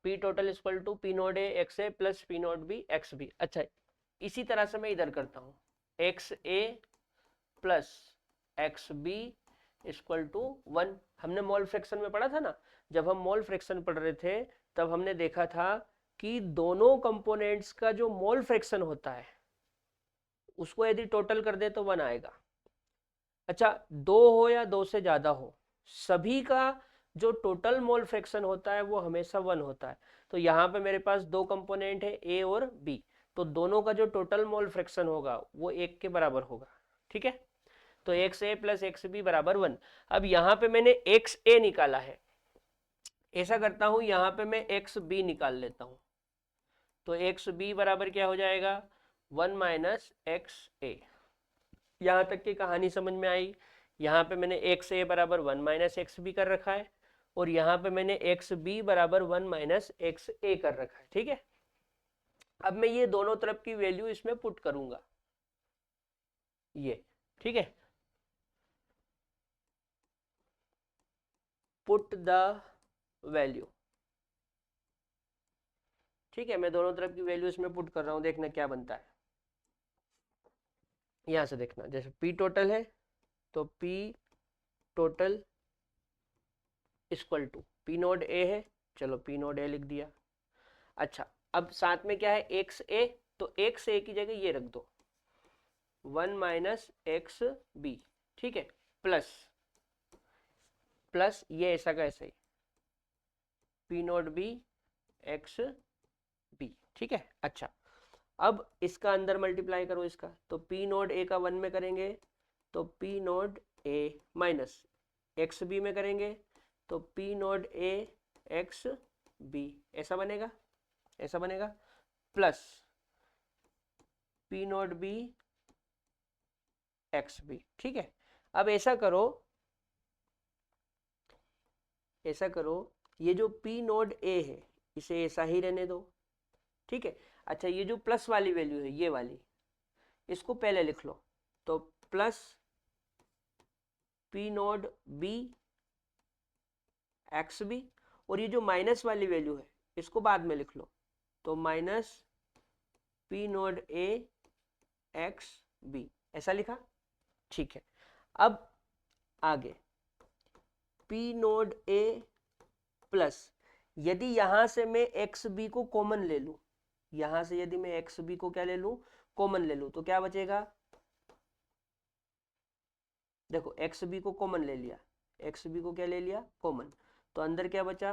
Speaker 1: P total equal to P node A x A plus P nought B x B. अच्छा, इसी तरह से मैं इधर करता हूँ x A plus x B equal to 1। हमने मोल फ्रैक्शन में पढ़ा था ना, जब हम मोल फ्रैक्शन पढ़ रहे थे तब हमने देखा था कि दोनों कंपोनेंट्स का जो मोल फ्रैक्शन होता है उसको यदि टोटल कर दे तो 1 आएगा। अच्छा, 2 हो या 2 से ज्यादा हो, सभी का जो टोटल मोल फ्रैक्शन होता है वो हमेशा 1 होता है। तो यहाँ पे मेरे पास दो कंपोनेंट है ए और बी, तो दोनों का जो टोटल मोल फ्रैक्शन होगा वो 1 के बराबर होगा। ठीक है, तो x A plus x B बराबर 1। अब यहाँ पे मैंने एक्स ए निकाला है, ऐसा करता हूं यहाँ पे मैं एक्स बी निकाल लेता हूं। तो एक्स बी बराबर क्या हो जाएगा? 1 माइनस एक्स ए। यहाँ तक की कहानी समझ में आई? यहाँ पे मैंने एक्स ए बराबर 1 माइनस एक्स बी कर रखा है और यहाँ पे मैंने एक्स बी बराबर 1 माइनस एक्स ए कर रखा है। ठीक है, अब मैं ये दोनों तरफ की वैल्यू इसमें पुट करूंगा, ये। ठीक है, पुट द वैल्यू। ठीक है, मैं दोनों तरफ की वैल्यू इसमें पुट कर रहा हूं, देखना क्या बनता है। यहां से देखना, जैसे पी टोटल है तो P total equal to P node A है, चलो पी नोड ए लिख दिया। अच्छा, अब साथ में क्या है, एक्स ए, तो एक्स ए की जगह ये रख दो 1 - XB, ठीक है, प्लस प्लस ये ऐसा का ऐसा ही P note B x B, ठीक है। अच्छा, अब इसका अंदर मल्टीप्लाई करो इसका, तो पी नोड ए का 1 में करेंगे तो P node A minus x B में करेंगे तो P node A x B, ऐसा बनेगा, ऐसा बनेगा, plus P nought B x B, ठीक है। अब ऐसा करो, ऐसा करो, ये जो पी नोड ए है इसे ऐसा ही रहने दो, ठीक है। अच्छा, ये जो प्लस वाली वैल्यू है ये वाली, इसको पहले लिख लो, तो plus P nought B x B, और ये जो माइनस वाली वैल्यू है इसको बाद में लिख लो, तो minus P node A x B, ऐसा लिखा, ठीक है। अब आगे पी नोड ए प्लस, यदि यहां से मैं एक्स बी को कॉमन ले लूं, यहां से यदि मैं एक्स बी को क्या ले लूं, कॉमन ले लूं, तो क्या बचेगा, देखो एक्स बी को कॉमन ले लिया, एक्स बी को क्या ले लिया, कॉमन, तो अंदर क्या बचा,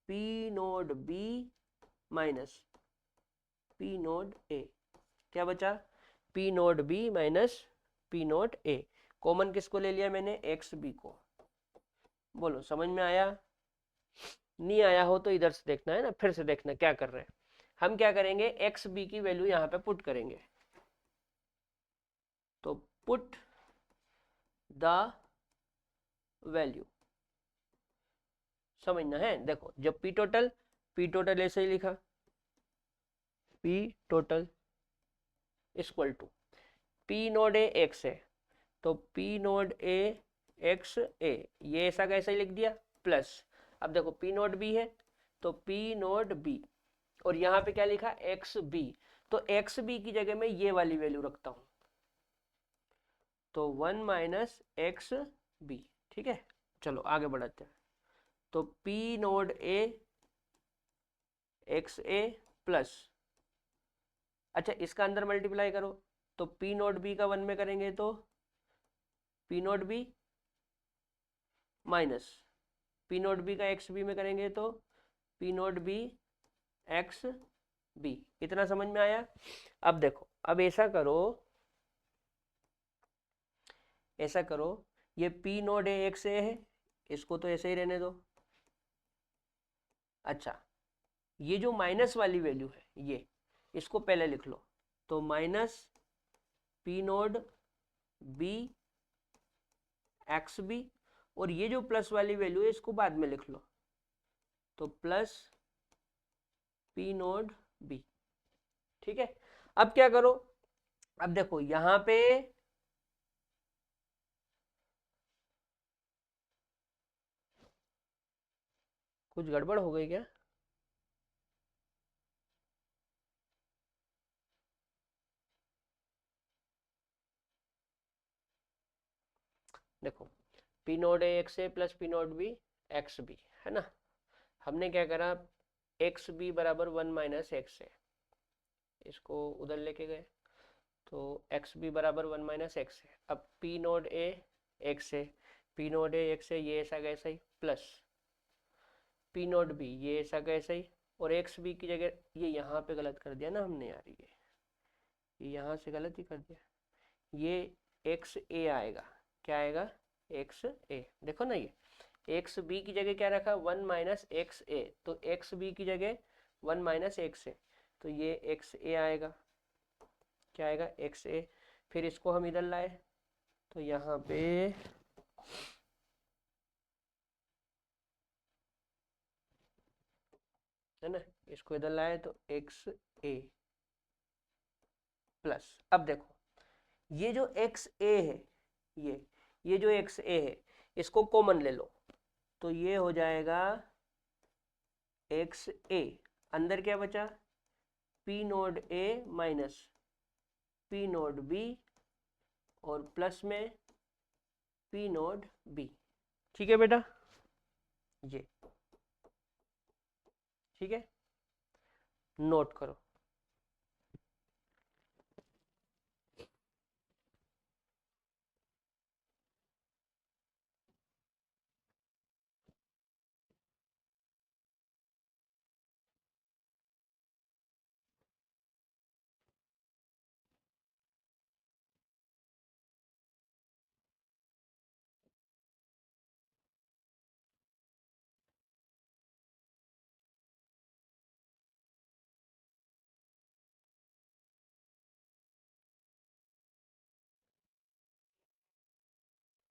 Speaker 1: P nought B minus P node A, क्या बचा, P nought B minus P node A, common किसको ले लिया मैंने, एक्स बी को। बोलो समझ में आया, नहीं आया हो तो इधर से देखना है ना, फिर से देखना क्या कर रहे हैं हम, क्या करेंगे, एक्स बी की वैल्यू यहां पे पुट करेंगे, तो पुट द वैल्यू, समझना है, देखो जब पी टोटल ऐसे ही लिखा, P total equal to P node A x है तो P node A x A, ये ऐसा कैसे लिख दिया, प्लस, अब देखो पी नोड बी है तो पी नोड बी, और यहाँ पे क्या लिखा, एक्स बी, तो एक्स बी की जगह मैं ये वाली वैल्यू रखता हूँ, तो 1 - एक्स बी, ठीक है। चलो आगे बढ़ाते हैं, तो P node A x A plus, अच्छा इसका अंदर मल्टीप्लाई करो, तो पी नोट बी का 1 में करेंगे तो P note B minus P note B का एक्स बी में करेंगे तो P note B x B, इतना समझ में आया। अब देखो, अब ऐसा करो, ऐसा करो, ये पी नोट ए एक्स ए है, इसको तो ऐसे ही रहने दो। अच्छा, ये जो माइनस वाली वैल्यू है ये, इसको पहले लिख लो, तो minus P nought B x B, और ये जो प्लस वाली वैल्यू है इसको बाद में लिख लो, तो प्लस पी नोड बी, ठीक है। अब क्या करो, अब देखो यहां पे कुछ गड़बड़ हो गई क्या, देखो P node A x A plus P nought B x B, है ना, हमने क्या करा, एक्स बी बराबर 1 - एक्स ए, इसको उधर लेके गए, तो एक्स बी बराबर 1 - एक्स ए, अब P node A x A, P node A x A, ये ऐसा कैसा ही, प्लस पी नोट बी, ये ऐसा कैसा ही, और एक्स बी की जगह ये यहाँ पे गलत कर दिया ना हमने यार, ये यहाँ से गलत ही कर दिया, ये एक्स ए आएगा, क्या आएगा, एक्स ए, देखो ना, ये एक्स बी की जगह क्या रखा, 1 - एक्स ए, तो एक्स बी की जगह 1 - एक्स ए, तो ये एक्स ए आएगा, क्या आएगा, एक्स ए, फिर इसको हम इधर लाए तो यहाँ पे है ना, इसको इधर लाए तो एक्स ए प्लस, अब देखो ये जो एक्स ए है, ये जो एक्स ए है इसको कॉमन ले लो, तो ये हो जाएगा एक्स ए, अंदर क्या बचा, P node A minus P nought B और प्लस में पी नोड बी। ठीक है बेटा, ये ठीक है, नोट करो।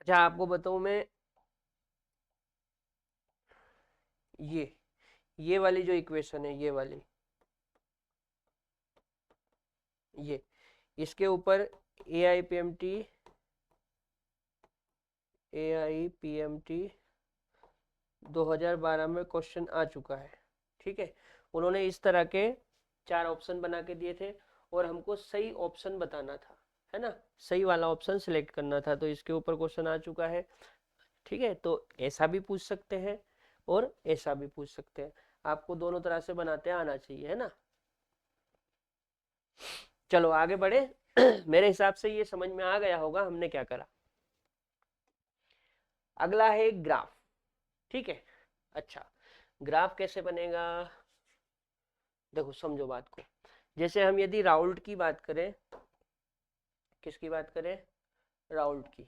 Speaker 1: अच्छा आपको बताऊं मैं, ये वाली जो इक्वेशन है, ये वाली, ये इसके ऊपर AIPMT 2012 में क्वेश्चन आ चुका है। ठीक है, उन्होंने इस तरह के 4 ऑप्शन बना के दिए थे और हमको सही ऑप्शन बताना था, है ना, सही वाला ऑप्शन सिलेक्ट करना था। तो इसके ऊपर क्वेश्चन आ चुका है। ठीक है, तो ऐसा भी पूछ सकते हैं और ऐसा भी पूछ सकते हैं, आपको दोनों तरह से बनाते आना चाहिए, है ना। चलो आगे बढ़े। मेरे हिसाब से ये समझ में आ गया होगा हमने क्या करा। अगला है ग्राफ। ठीक है, अच्छा ग्राफ कैसे बनेगा, देखो समझो बात को। जैसे हम यदि राउल्ट की बात करें, किसकी बात करें, राउल्ट की,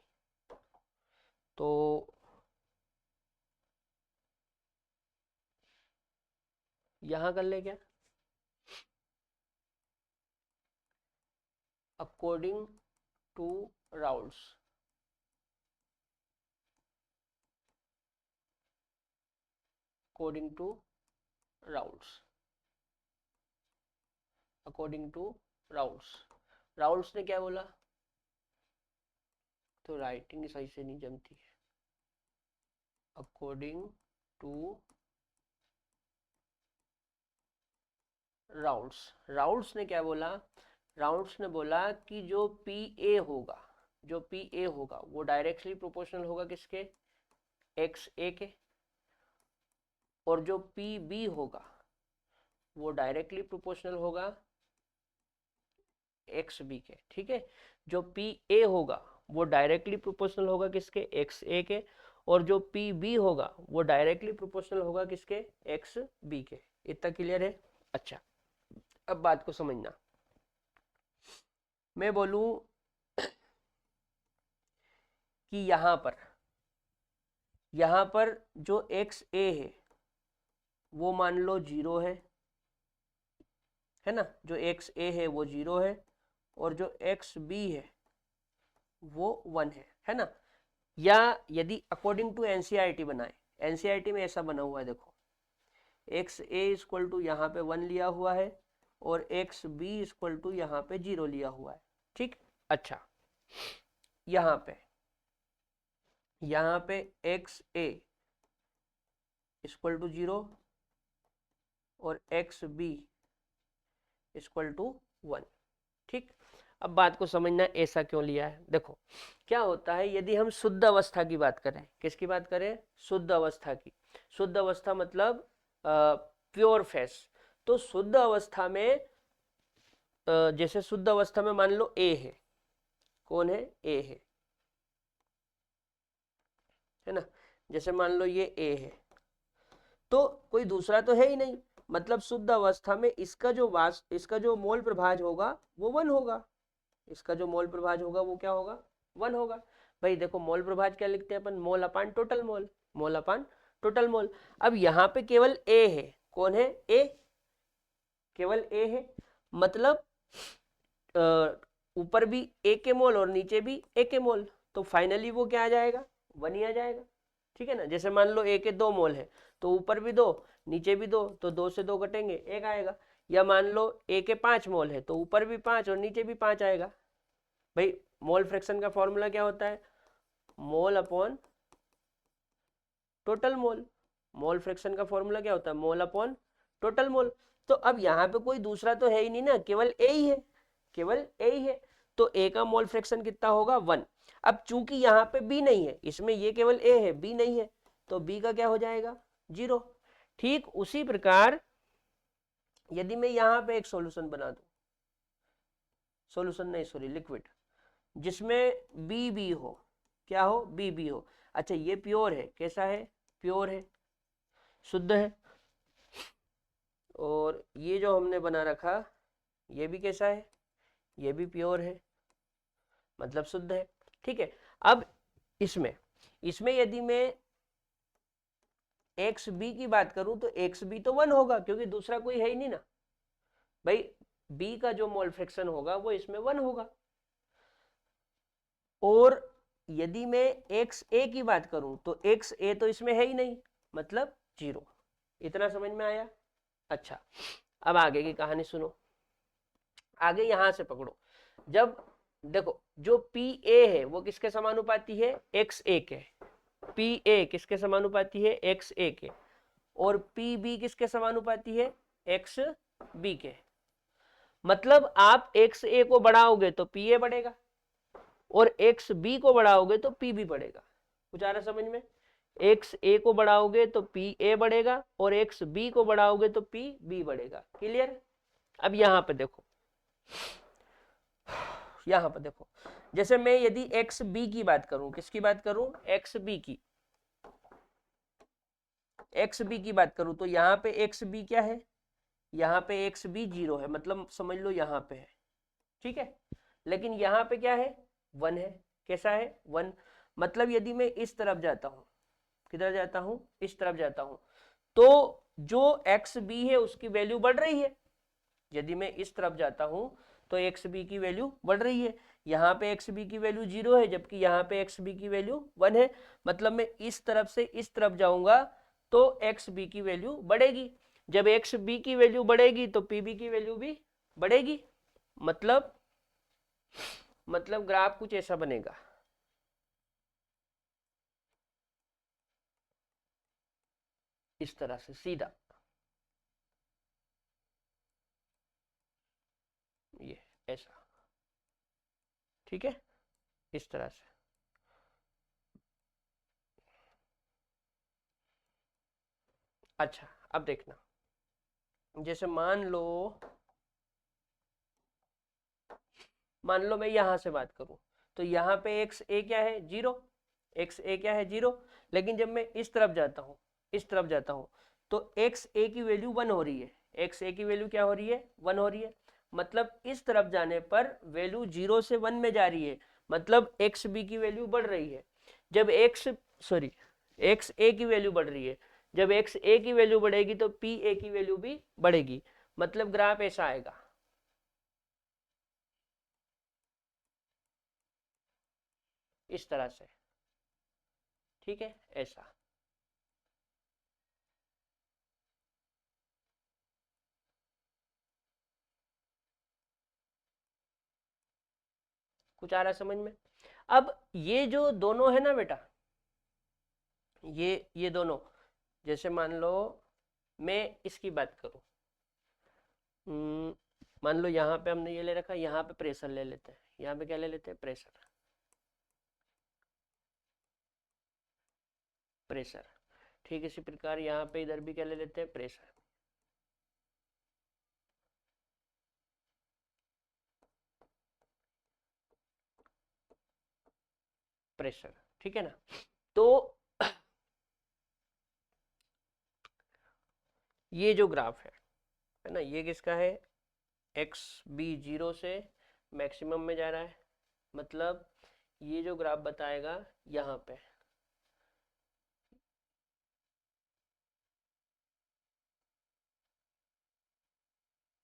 Speaker 1: तो यहां कर ले क्या, according to Raoult's, according to Raoult's, according to Raoult's. Raoult's ने क्या बोला, तो राइटिंग सही से नहीं जमती है, अकॉर्डिंग टू राउल्ट्स। राउल्ट्स ने क्या बोला, राउल्ट्स ने बोला कि जो पी ए होगा, जो पी ए होगा वो डायरेक्टली प्रोपोर्शनल होगा किसके, एक्स ए के, और जो पी बी होगा वो डायरेक्टली प्रोपोर्शनल होगा एक्स बी के। ठीक है, जो पी ए होगा वो डायरेक्टली प्रोपोर्शनल होगा किसके, एक्स ए के, और जो पी बी होगा वो डायरेक्टली प्रोपोर्शनल होगा किसके, एक्स बी के। इतना क्लियर है। अच्छा अब बात को समझना, मैं बोलूं कि यहां पर जो एक्स ए है वो मान लो 0 है ना, जो एक्स ए है वो 0 है, और जो एक्स बी है वो 1 है ना। या यदि अकॉर्डिंग टू एनसीईआरटी बनाए, एनसीईआरटी में ऐसा बना हुआ है, देखो एक्स ए इक्वल टू यहाँ पे 1 लिया हुआ है और एक्स बी इक्वल टू यहाँ पे 0 लिया हुआ है। ठीक, अच्छा यहाँ पे एक्स ए इक्वल टू 0 और एक्स बी इक्वल टू 1। ठीक, अब बात को समझना ऐसा क्यों लिया है। देखो क्या होता है, यदि हम शुद्ध अवस्था की बात करें, किसकी बात करें, शुद्ध अवस्था की, शुद्ध अवस्था मतलब प्योर फेस। तो शुद्ध अवस्था में जैसे शुद्ध अवस्था में मान लो ए है, कौन है, ए है ना, जैसे मान लो ये ए है, तो कोई दूसरा तो है ही नहीं, मतलब शुद्ध अवस्था में इसका जो मोल प्रभाज होगा वो 1 होगा, इसका जो मोल प्रभाज होगा वो क्या होगा, 1 होगा। भाई देखो मोल प्रभाज क्या लिखते हैं अपन, मोल अपान टोटल मोल, मोल अपान टोटल मोल। अब यहाँ पे केवल ए है, कौन है, ए, केवल ए है, मतलब ऊपर भी ए के मोल और नीचे भी ए के मोल, तो फाइनली वो क्या आ जाएगा, 1 ही आ जाएगा। ठीक है ना, जैसे मान लो ए के 2 मोल है तो ऊपर भी 2 नीचे भी 2, तो 2 से 2 कटेंगे 1 आएगा। या मान लो ए के 5 मोल है तो ऊपर भी 5 और नीचे भी 5 आएगा। भाई मोल फ्रैक्शन का फॉर्मूला क्या होता है, mole upon total mole, mole fraction का फॉर्मूला क्या होता है, मोल अपॉन टोटल मोल। तो अब यहाँ पे कोई दूसरा तो है ही नहीं ना, केवल ए ही है, केवल ए ही है। तो ए का मोल फ्रैक्शन कितना होगा 1। अब चूंकि यहाँ पे बी नहीं है, इसमें ये केवल ए है, बी नहीं है, तो बी का क्या हो जाएगा 0। ठीक उसी प्रकार यदि मैं यहाँ पे एक सॉल्यूशन बना दूं, सॉल्यूशन नहीं सॉरी लिक्विड, जिसमें बी बी हो, क्या हो बी बी हो। अच्छा ये प्योर है, कैसा है प्योर है, शुद्ध है। और ये जो हमने बना रखा ये भी कैसा है, ये भी प्योर है, मतलब शुद्ध है। ठीक है, अब इसमें इसमें यदि मैं एक्स बी की बात करूं तो एक्स बी तो 1 होगा, क्योंकि दूसरा कोई है ही नहीं ना भाई, बी का जो मोल फ्रैक्शन होगा वो इसमें 1 होगा। और यदि मैं एक्स ए की बात करूं तो एक्स ए तो इसमें है ही नहीं, मतलब 0। इतना समझ में आया। अच्छा अब आगे की कहानी सुनो, आगे यहां से पकड़ो। जब देखो जो पी ए है वो किसके समानुपाती है, एक्स ए के। पी ए किसके समानुपाती है, एक्स ए के। और पी बी किसके समानुपाती है, एक्स बी के। मतलब आप एक्स ए को बढ़ाओगे तो पी ए बढ़ेगा, और एक्स बी को बढ़ाओगे तो पी बी बढ़ेगा। कुछ आ रहा समझ में, एक्स ए को बढ़ाओगे तो पी ए बढ़ेगा, और एक्स बी को बढ़ाओगे तो पी बी बढ़ेगा। क्लियर। अब यहां पे देखो, यहां पर देखो, जैसे मैं यदि एक्स बी की बात करूं, किसकी बात करूं, एक्स बी की, एक्स बी की बात करूं तो यहां पे एक्स बी क्या है, यहां पे एक्स बी 0 है, मतलब समझ लो यहां पे है। ठीक है, लेकिन यहां पे क्या है 1 है, कैसा है 1। मतलब यदि मैं इस तरफ जाता हूं, किधर जाता हूं, इस तरफ जाता हूं, तो जो एक्स बी है उसकी वैल्यू बढ़ रही है। यदि मैं इस तरफ जाता हूं तो एक्स बी की वैल्यू बढ़ रही है। यहाँ पे एक्स बी की वैल्यू 0 है, जबकि यहाँ पे एक्स बी की वैल्यू 1 है। मतलब मैं इस तरफ से इस तरफ जाऊंगा तो एक्स बी की वैल्यू बढ़ेगी। जब एक्स बी की वैल्यू बढ़ेगी तो पी बी की वैल्यू भी बढ़ेगी। मतलब ग्राफ कुछ ऐसा बनेगा, इस तरह से सीधा, ये ऐसा। ठीक है, इस तरह से। अच्छा अब देखना, जैसे मान लो मैं यहां से बात करूं तो यहाँ पे एक्स ए क्या है 0, एक्स ए क्या है 0। लेकिन जब मैं इस तरफ जाता हूँ, इस तरफ जाता हूँ, तो एक्स ए की वैल्यू 1 हो रही है, एक्स ए की वैल्यू क्या हो रही है 1 हो रही है। मतलब इस तरफ जाने पर वैल्यू 0 से 1 में जा रही है, मतलब एक्स बी की वैल्यू बढ़ रही है। जब एक्स ए की वैल्यू बढ़ रही है, जब एक्स ए की वैल्यू बढ़ेगी तो पी ए की वैल्यू भी बढ़ेगी। मतलब ग्राफ ऐसा आएगा, इस तरह से। ठीक है, ऐसा। कुछ आ रहा है समझ में। अब ये जो दोनों है ना बेटा, ये दोनों, जैसे मान लो मैं इसकी बात करूं, मान लो यहाँ पे हमने ये ले रखा, यहाँ पे प्रेशर ले लेते हैं, यहाँ पे क्या ले लेते हैं प्रेशर, प्रेशर। ठीक इसी प्रकार यहाँ पे इधर भी क्या ले लेते हैं प्रेशर, प्रेशर। ठीक है ना। तो ये जो ग्राफ है ना, ये किसका है, एक्स बी 0 से मैक्सिमम में जा रहा है। मतलब ये जो ग्राफ बताएगा यहाँ पे,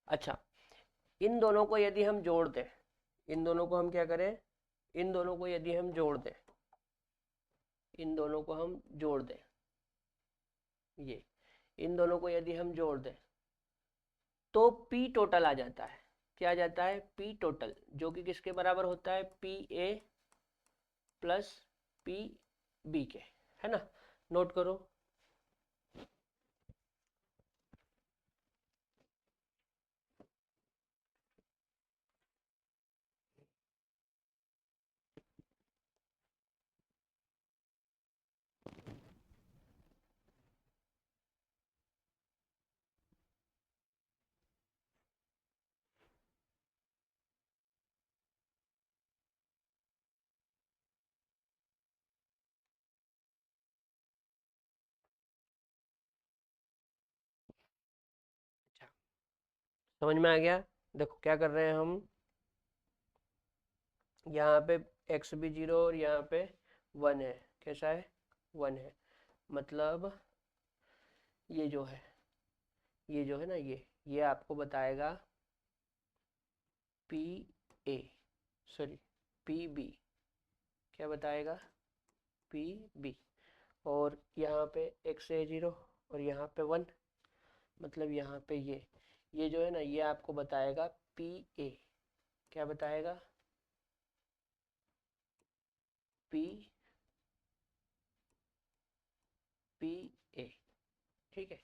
Speaker 1: अच्छा इन दोनों को यदि हम जोड़ दें, इन दोनों को हम क्या करें, इन दोनों को यदि हम जोड़ दें, इन दोनों को हम जोड़ दें, ये इन दोनों को यदि हम जोड़ दें तो P टोटल आ जाता है। क्या आ जाता है P टोटल, जो कि किसके बराबर होता है P A plus P B के, है ना। नोट करो, समझ में आ गया? देखो क्या कर रहे हैं हम, यहाँ पे एक्स भी 0 और यहाँ पे 1 है। कैसा है? 1 है। मतलब ये जो है ना, ये आपको बताएगा P A, sorry P B. क्या बताएगा? P B. और यहाँ पे एक्स ए 0 और यहाँ पे 1, मतलब यहाँ पे ये जो है ना, ये आपको बताएगा पी ए। क्या बताएगा? P P A. ठीक है,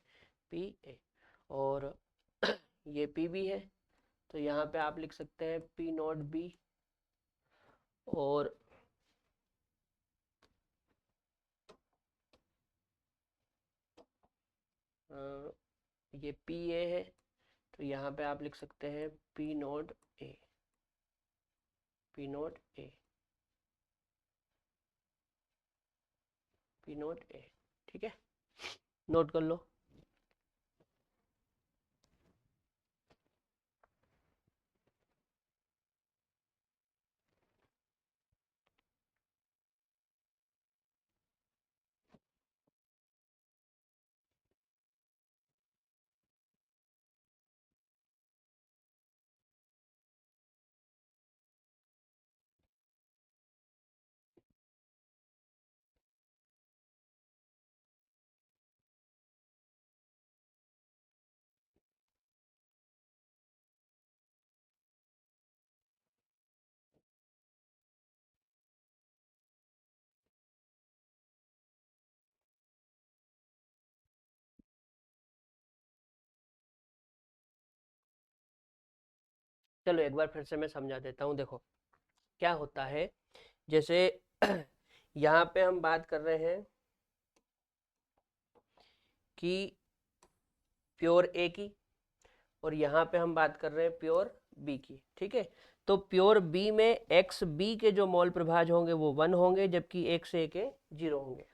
Speaker 1: पी ए। और ये पी बी है, तो यहाँ पे आप लिख सकते हैं पी नॉट बी। और ये पी ए है, तो यहाँ पे आप लिख सकते हैं P not a. P not a, P not a. ठीक है, नोट कर लो। चलो एक बार फिर से मैं समझा देता हूँ। देखो क्या होता है, जैसे यहाँ पे हम बात कर रहे हैं कि प्योर ए की, और यहाँ पे हम बात कर रहे हैं प्योर बी की। ठीक है, तो प्योर बी में एक्स बी के जो मोल प्रभाज होंगे वो 1 होंगे, जबकि एक्स ए के 0 होंगे।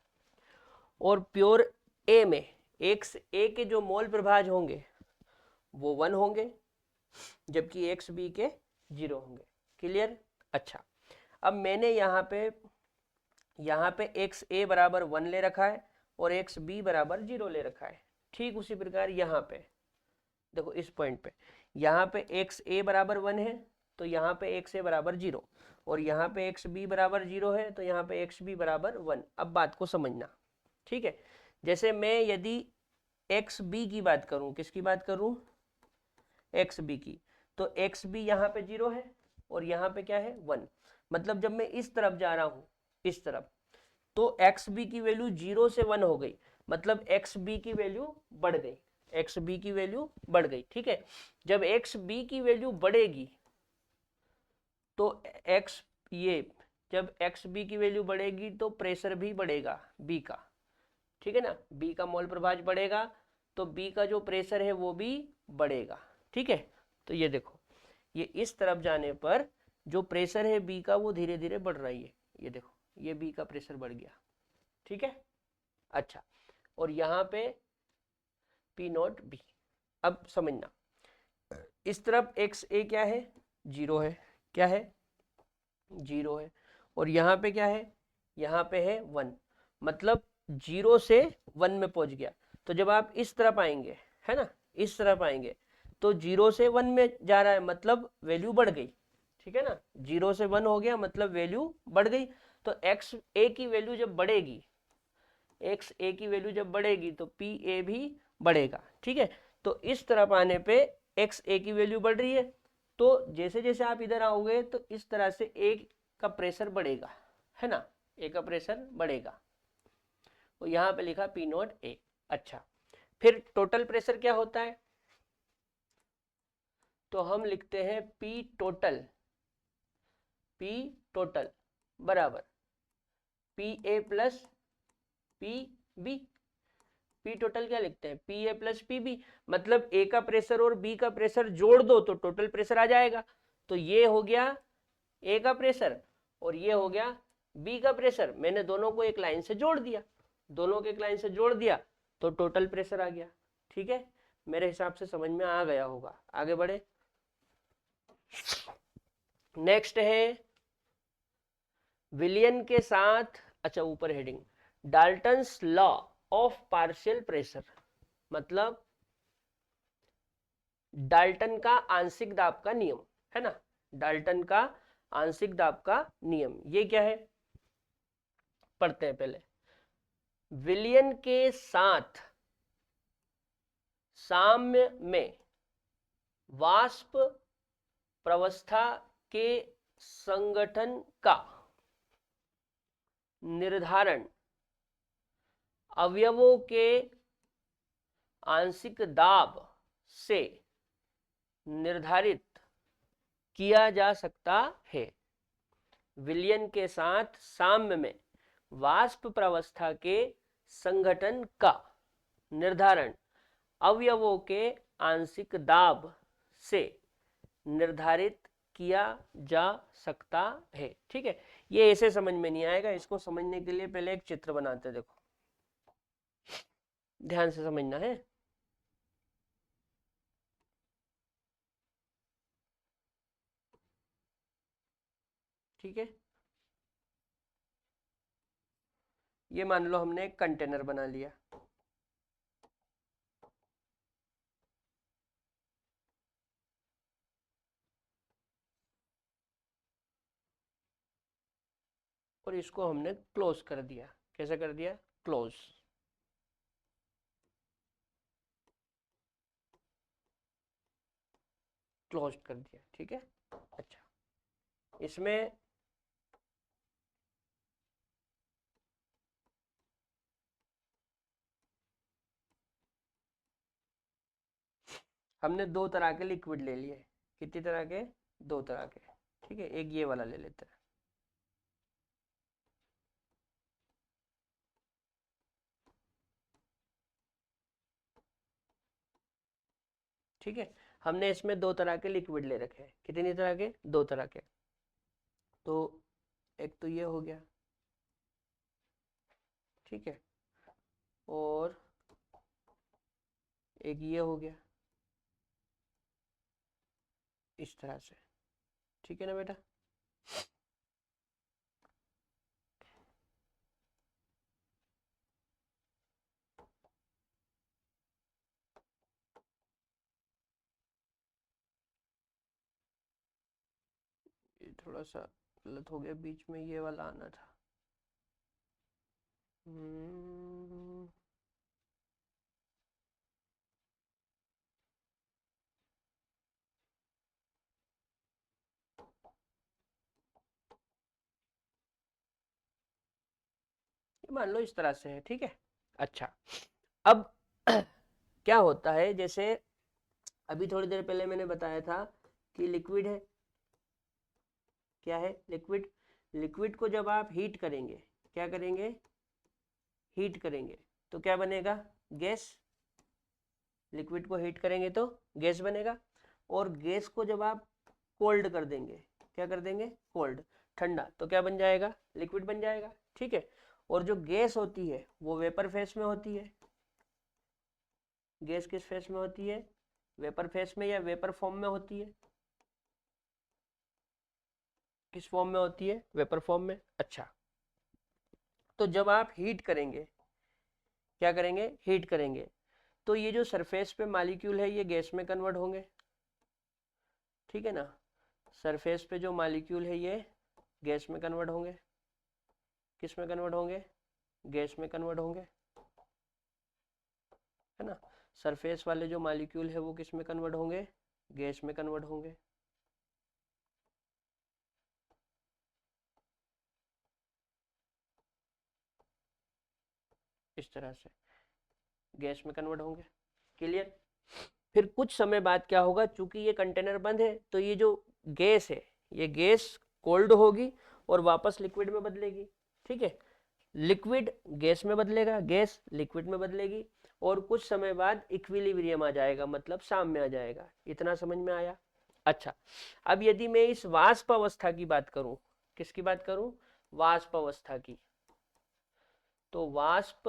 Speaker 1: और प्योर ए में एक्स ए के जो मोल प्रभाज होंगे वो 1 होंगे, जबकि एक्स बी के 0 होंगे। क्लियर? अच्छा, अब मैंने यहाँ पे एक्स ए बराबर 1 ले रखा है और एक्स बी बराबर 0 ले रखा है। ठीक उसी प्रकार यहाँ पे देखो, इस पॉइंट पे यहाँ पे एक्स ए बराबर 1 है, तो यहाँ पे एक्स ए बराबर 0, और यहाँ पे एक्स बी बराबर 0 है, तो यहाँ पे एक्स बी बराबर 1। अब बात को समझना। ठीक है, जैसे मैं यदि एक्स बी की बात करूं, किसकी बात करूं? एक्स बी की, तो एक्स बी यहाँ पे 0 है और यहाँ पे क्या है? 1। मतलब जब मैं इस तरफ जा रहा हूं, इस तरफ, तो एक्स बी की वैल्यू 0 से 1 हो गई, मतलब एक्स बी की वैल्यू बढ़ गई। एक्स बी की वैल्यू बढ़ गई। ठीक है, जब एक्स बी की वैल्यू बढ़ेगी तो एक्स ये जब एक्स बी की वैल्यू बढ़ेगी तो प्रेशर भी बढ़ेगा बी का। ठीक है ना, बी का मोल प्रभाज बढ़ेगा तो बी का जो प्रेशर है वो भी बढ़ेगा। ठीक है, तो ये देखो, ये इस तरफ जाने पर जो प्रेशर है बी का वो धीरे धीरे बढ़ रही है। ये देखो, ये बी का प्रेशर बढ़ गया। ठीक है, अच्छा, और यहाँ पे पी नॉट बी। अब समझना, इस तरफ एक्स ए क्या है? 0 है। क्या है? 0 है। और यहाँ पे क्या है? यहाँ पे है 1, मतलब 0 से 1 में पहुंच गया। तो जब आप इस तरफ आएंगे, है ना, इस तरफ आएंगे, तो 0 से 1 में जा रहा है, मतलब वैल्यू बढ़ गई। ठीक है ना, 0 से 1 हो गया मतलब वैल्यू बढ़ गई। तो एक्स ए की वैल्यू जब बढ़ेगी, एक्स ए की वैल्यू जब बढ़ेगी तो पी ए भी बढ़ेगा। ठीक है, तो इस तरफ आने पे एक्स ए की वैल्यू बढ़ रही है, तो जैसे जैसे आप इधर आओगे तो इस तरह से ए का प्रेशर बढ़ेगा, है ना, ए का प्रेशर बढ़ेगा। तो यहाँ पे लिखा पी नॉट ए। अच्छा, फिर टोटल प्रेशर क्या होता है? तो हम लिखते हैं पी टोटल, पी टोटल बराबर P A plus P B. P total क्या लिखते हैं? P A plus P B, मतलब ए का प्रेशर और बी का प्रेशर जोड़ दो तो टोटल प्रेशर आ जाएगा। तो ये हो गया ए का प्रेशर और ये हो गया बी का प्रेशर। मैंने दोनों को एक लाइन से जोड़ दिया, दोनों को एक लाइन से जोड़ दिया तो टोटल प्रेशर आ गया। ठीक है, मेरे हिसाब से समझ में आ गया होगा। आगे बढ़े। नेक्स्ट है विलियन के साथ, अच्छा ऊपर heading, Dalton's law of partial pressure, मतलब डाल्टन का आंशिक दाब का नियम, है ना। डाल्टन का आंशिक दाब का नियम, ये क्या है पढ़ते हैं पहले। विलियन के साथ साम्य में वाष्प प्रवस्था के संगठन का निर्धारण अवयवों के आंशिक दाब से निर्धारित किया जा सकता है। विलियन के साथ साम्य में वाष्प प्रवस्था के संगठन का निर्धारण अवयवों के आंशिक दाब से निर्धारित किया जा सकता है। ठीक है, ये ऐसे समझ में नहीं आएगा, इसको समझने के लिए पहले एक चित्र बनाते हैं। देखो ध्यान से समझना है। ठीक है, ये मान लो हमने एक कंटेनर बना लिया। और इसको हमने क्लोज कर दिया। कैसे कर दिया? क्लोज। क्लोज कर दिया। ठीक है, अच्छा इसमें हमने दो तरह के लिक्विड ले लिए। कितनी तरह के? दो तरह के। ठीक है, एक ये वाला ले लेते हैं। ठीक है, हमने इसमें दो तरह के लिक्विड ले रखे हैं। कितनी तरह के? दो तरह के। तो एक तो ये हो गया, ठीक है, और एक ये हो गया इस तरह से। ठीक है ना बेटा? ये थोड़ा सा गलत हो गया, बीच में ये वाला आना था। ये मान लो इस तरह से है। ठीक है, अच्छा अब क्या होता है, जैसे अभी थोड़ी देर पहले मैंने बताया था कि लिक्विड है। क्या है? लिक्विड। लिक्विड को जब आप हीट करेंगे, क्या करेंगे? हीट करेंगे तो क्या बनेगा? गैस। लिक्विड को हीट करेंगे तो गैस बनेगा। और गैस को जब आप कोल्ड कर देंगे, क्या कर देंगे? कोल्ड, ठंडा, तो क्या बन जाएगा? लिक्विड बन जाएगा। ठीक है, और जो गैस होती है वो वेपर फेस में होती है। गैस किस फेस में होती है? वेपर फेस में, या वेपर फॉर्म में होती है? किस फॉर्म में होती है? वेपर फॉर्म में। अच्छा, तो जब आप हीट करेंगे, क्या करेंगे? हीट करेंगे, तो ये जो सरफेस पे मॉलिक्यूल है ये गैस में कन्वर्ट होंगे। ठीक है ना? सरफेस पे जो मॉलिक्यूल है ये गैस में कन्वर्ट होंगे। किस में कन्वर्ट होंगे? गैस में कन्वर्ट होंगे, है ना। सरफेस वाले जो मॉलिक्यूल है वो किस में कन्वर्ट होंगे? गैस में कन्वर्ट होंगे। इस तरह से गैस में कन्वर्ट होंगे। क्लियर? फिर कुछ समय बाद क्या होगा, चूंकि ये कंटेनर बंद है तो ये जो गैस है ये गैस कोल्ड होगी और वापस लिक्विड में बदलेगी। ठीक है, लिक्विड गैस में बदलेगा, गैस लिक्विड में बदलेगी, और कुछ समय बाद इक्विलिब्रियम आ जाएगा, मतलब साम्य आ जाएगा। इतना समझ में आया? अच्छा, अब यदि मैं इस वाष्प अवस्था की बात करूं, किसकी बात करूं? वाष्प अवस्था की, तो वाष्प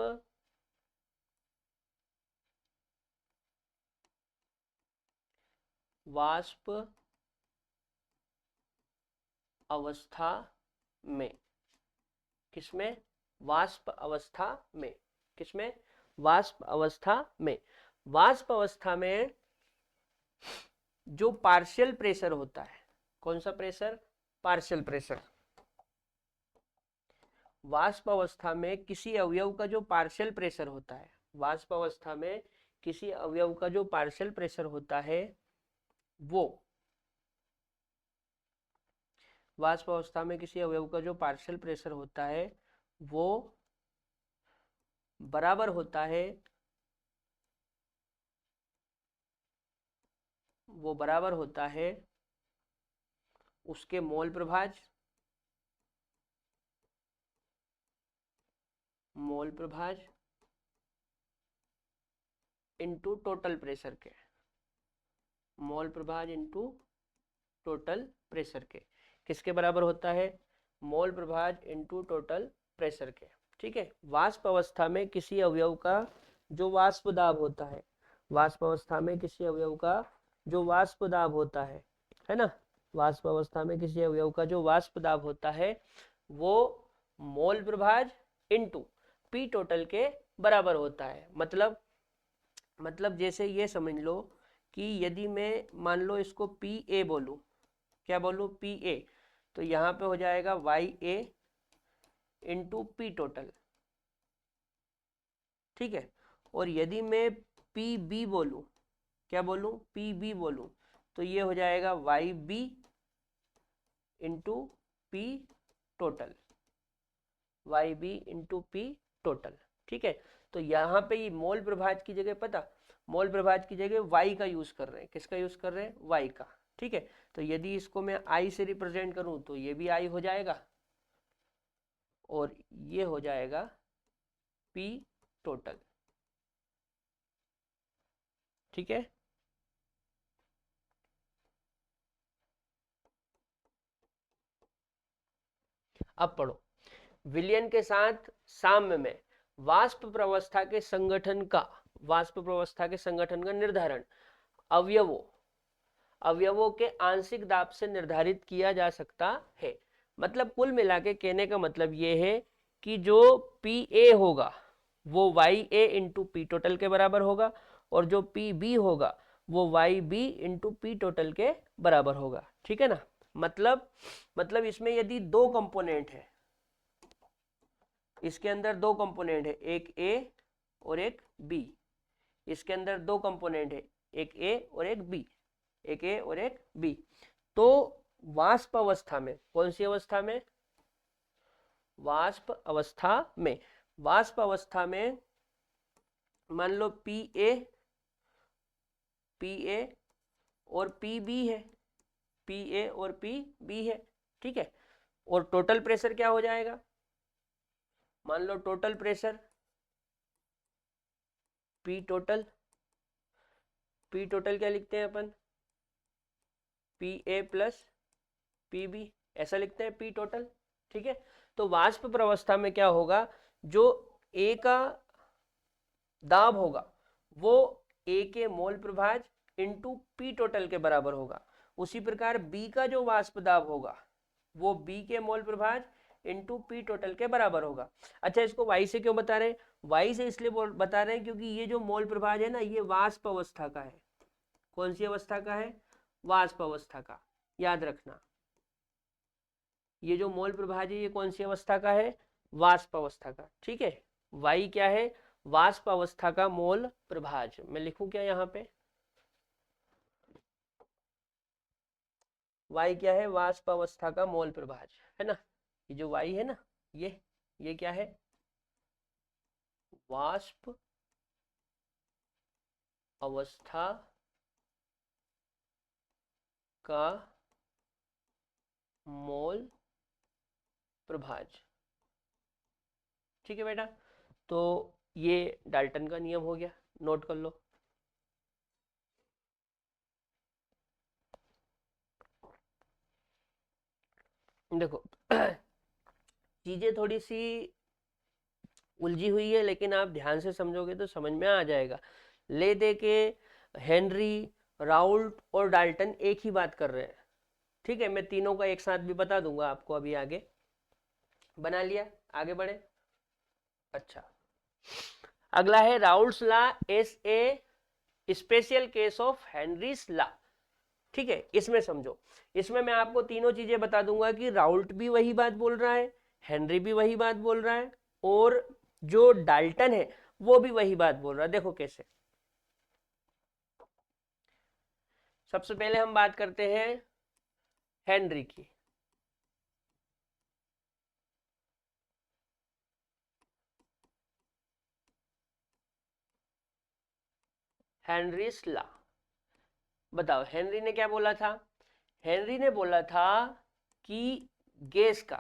Speaker 1: वाष्प अवस्था में, किसमें? वाष्प अवस्था में। किसमें? वाष्प अवस्था में। वाष्प अवस्था में जो पार्शियल प्रेशर होता है, कौन सा प्रेशर? Partial pressure. वाष्प अवस्था में किसी अवयव का जो पार्शियल प्रेशर होता है, वाष्प अवस्था में किसी अवयव का जो पार्शियल प्रेशर होता है, वो वाष्प अवस्था में किसी अवयव का जो पार्शियल प्रेशर होता है वो बराबर होता है, वो बराबर होता है उसके मोल प्रभाज, मोल प्रभाज इनटू टोटल प्रेशर के, मोल प्रभाज इनटू टोटल प्रेशर के। किसके बराबर होता है? मोल प्रभाज इनटू टोटल प्रेशर के। ठीक है। वाष्प अवस्था में किसी अवयव का जो वाष्प दाब होता है, वाष्प अवस्था में किसी अवयव का जो वाष्प दाब होता है ना, वाष्प अवस्था में किसी अवयव का जो वाष्प दाब होता है वो मोल प्रभाज इनटू पी टोटल के बराबर होता है। मतलब जैसे ये समझ लो कि यदि मैं मान लो इसको पी ए बोलूं, क्या बोलूं? पी ए, तो यहाँ पे हो जाएगा Y A into P total. ठीक है। और यदि मैं पी बी बोलूं, क्या बोलूं? पी बी बोलूं, तो ये हो जाएगा y B into P total, y B into P total. ठीक है। तो यहाँ पे ये मोल प्रभाज की जगह, पता, मोल प्रभाज की जगह वाई का यूज कर रहे हैं। किसका यूज कर रहे हैं? वाई का। ठीक है। तो यदि इसको मैं आई से रिप्रेजेंट करूं तो ये भी आई हो जाएगा और ये हो जाएगा पी टोटल। ठीक है। अब पढ़ो, विलयन के साथ साम्य में वाष्प प्रवस्था के संगठन का, वाष्प प्रवस्था के संगठन का निर्धारण अवयवों अवयवों के आंशिक दाब से निर्धारित किया जा सकता है। मतलब कुल मिला के कहने का मतलब ये है कि जो पी ए होगा वो y A into P total के बराबर होगा और जो पी बी होगा वो y B into P total के बराबर होगा। ठीक है ना। मतलब इसमें यदि दो कंपोनेंट है, इसके अंदर दो कंपोनेंट है, एक ए और एक बी, इसके अंदर दो कंपोनेंट है, एक ए और एक बी, एक ए और एक बी। तो वाष्प अवस्था में, कौन सी अवस्था में? वाष्प अवस्था में, वाष्प अवस्था में मान लो पी ए और पी बी है, पी ए और पी बी है। ठीक है। और टोटल प्रेशर क्या हो जाएगा? मान लो total pressure P total, P total क्या लिखते हैं अपन? P A plus P B, ऐसा लिखते हैं पी टोटल। ठीक है। तो वाष्प प्रवस्था में क्या होगा? जो ए का दाब होगा वो ए के मोल प्रभाज इंटू पी टोटल के बराबर होगा। उसी प्रकार बी का जो वाष्प दाब होगा वो बी के मोल प्रभाज इंटू पी टोटल के बराबर होगा। अच्छा, इसको वाई से क्यों बता रहे हैं? वाई से इसलिए बता रहे हैं क्योंकि ये जो मोल प्रभाज है ना, ये वाष्प अवस्था का है। कौन सी अवस्था का है? वाष्प अवस्था का। याद रखना, ये जो मोल प्रभाज है ये कौन सी अवस्था का है? वाष्प अवस्था का। ठीक है। वाई क्या है? वाष्प अवस्था का मोल प्रभाज। मैं लिखूं क्या यहाँ पे? वाई क्या है? वाष्प अवस्था का मोल प्रभाज, है ना। ये जो वाई है ना, ये क्या है? वाष्प अवस्था का मोल प्रभाज। ठीक है बेटा। तो ये डाल्टन का नियम हो गया, नोट कर लो। देखो चीजें थोड़ी सी उलझी हुई है लेकिन आप ध्यान से समझोगे तो समझ में आ जाएगा। ले दे के हेनरी राउल्ट और डाल्टन एक ही बात कर रहे हैं, ठीक है। मैं तीनों का एक साथ भी बता दूंगा आपको अभी आगे। बना लिया, आगे बढ़े। अच्छा, अगला है Raoult's law S A special case of Henry's law, ठीक है। इसमें समझो, इसमें मैं आपको तीनों चीजें बता दूंगा कि राउल्ट भी वही बात बोल रहा है, हेनरी भी वही बात बोल रहा है, और जो डाल्टन है वो भी वही बात बोल रहा है। देखो कैसे। सबसे पहले हम बात करते हैं हेनरी की। हेनरीज लॉ, बताओ हेनरी ने क्या बोला था। हेनरी ने बोला था कि गैस का,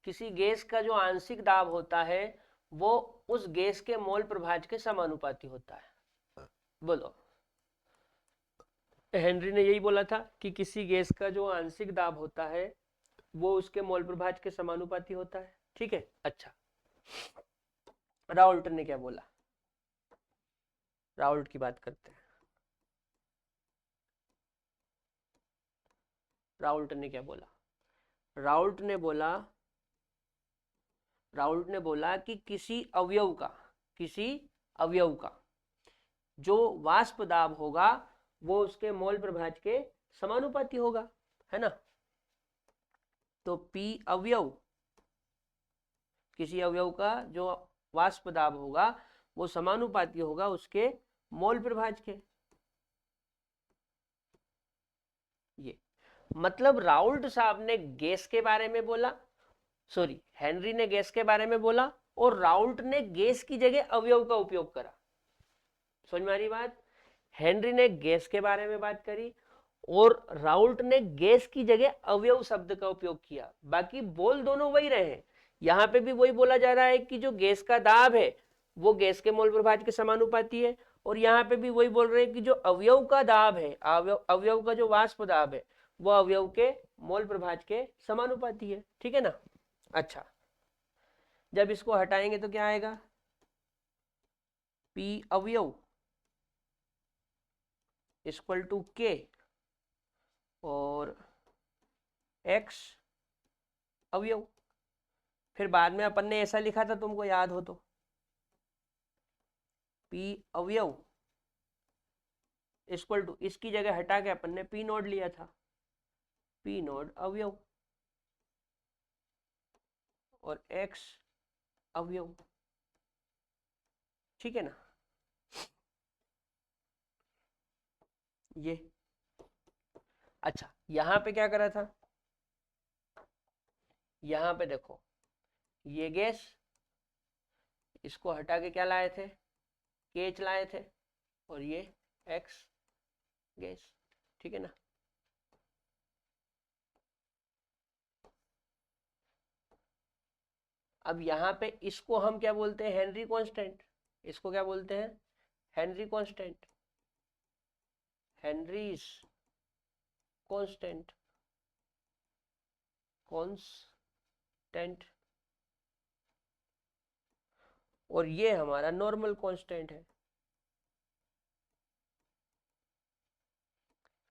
Speaker 1: किसी गैस का जो आंशिक दाब होता है वो उस गैस के मोल प्रभाज के समानुपाती होता है। बोलो, हेनरी ने यही बोला था कि किसी गैस का जो आंशिक दाब होता है वो उसके मोल प्रभाज के समानुपाती होता है, ठीक है। अच्छा, राउल्ट ने क्या बोला, राउल्ट की बात करते हैं। राउल्ट ने क्या बोला, राउल्ट ने बोला, राउल्ट ने बोला कि किसी अवयव का, किसी अवयव का जो वाष्प दाब होगा वो उसके मोल प्रभाज के समानुपाती होगा, है ना। तो P अवयव, किसी अवयव का जो वाष्प दाब होगा वो समानुपाती होगा उसके मोल प्रभाज के। ये मतलब राउल्ट साहब ने गैस के बारे में बोला, सॉरी हेनरी ने गैस के बारे में बोला और राउल्ट ने गैस की जगह अवयव का उपयोग करा। समझ में आ रही बात। हेनरी ने गैस के बारे में बात करी और राउल्ट ने गैस की जगह अवयव शब्द का उपयोग किया। बाकी बोल दोनों वही रहे हैं, यहां पे भी वही बोला जा रहा है कि जो गैस का दाब है वो गैस के मोल प्रभाज के समानुपाती है, और यहाँ पे भी वही बोल रहे हैं कि जो अवयव का दाब है, अवयव का जो वाष्प दाब है वो अवयव के मोल प्रभाज के समानुपाती है, ठीक है ना। अच्छा, जब इसको हटाएंगे तो क्या आएगा, P अवयव इक्वल टू K और X अवयव। फिर बाद में अपन ने ऐसा लिखा था, तुमको याद हो तो, P अवयव इक्वल टू, इसकी जगह हटा के अपन ने P नोड लिया था, P नोड अवयव और X अवयव, ठीक है ना। ये अच्छा, यहां पे क्या करा था, यहां पे देखो ये गैस, इसको हटा के क्या लाए थे, केच लाए थे, और ये एक्स गैस, ठीक है ना। अब यहाँ पे इसको हम क्या बोलते हैं, हेनरी कांस्टेंट। इसको क्या बोलते हैं, Henry constant, Henrys constant, constant, और ये हमारा नॉर्मल कांस्टेंट है।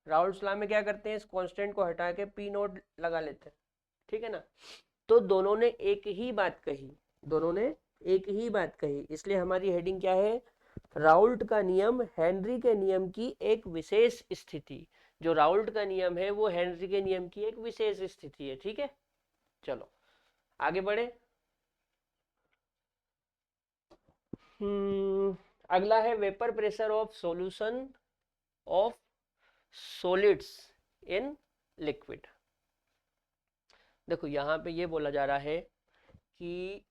Speaker 1: राउल्ट्स लॉ में क्या करते हैं, इस कांस्टेंट को हटा के पी नोट लगा लेते हैं, ठीक है ना। तो दोनों ने एक ही बात कही, दोनों ने एक ही बात कही, इसलिए हमारी हेडिंग क्या है, राउल्ट का नियम हेनरी के नियम की एक विशेष स्थिति। जो राउल्ट का नियम है वो हेनरी के नियम की एक विशेष स्थिति है, ठीक है। चलो आगे बढ़े। अगला है vapour pressure of solution of solids in liquid. देखो यहां पे ये बोला जा रहा है कि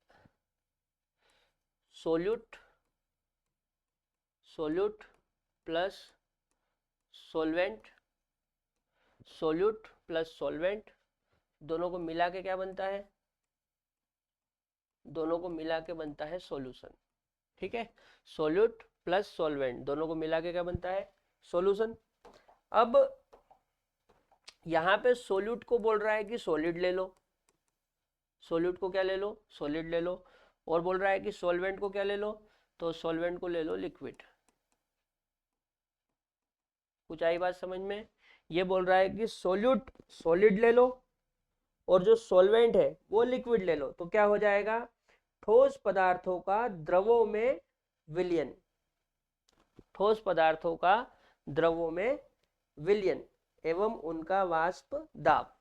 Speaker 1: solute, solute plus solvent, solute plus solvent, दोनों को मिला के क्या बनता है, दोनों को मिला के बनता है सॉल्यूशन, ठीक है। सोल्यूट प्लस सॉल्वेंट दोनों को मिला के क्या बनता है, सॉल्यूशन। अब यहां पे सोल्यूट को बोल रहा है कि सॉलिड ले लो, सोल्यूट को क्या ले लो, सॉलिड ले लो, और बोल रहा है कि सॉल्वेंट को क्या ले लो, तो सॉल्वेंट को ले लो लिक्विड। कुछ आई बात समझ में? ये बोल रहा है कि सोल्यूट सॉलिड ले लो और जो सॉल्वेंट है वो लिक्विड ले लो, तो क्या हो जाएगा? ठोस पदार्थों का द्रवों में विलयन, ठोस पदार्थों का द्रवों में विलयन एवं उनका वाष्प दाब।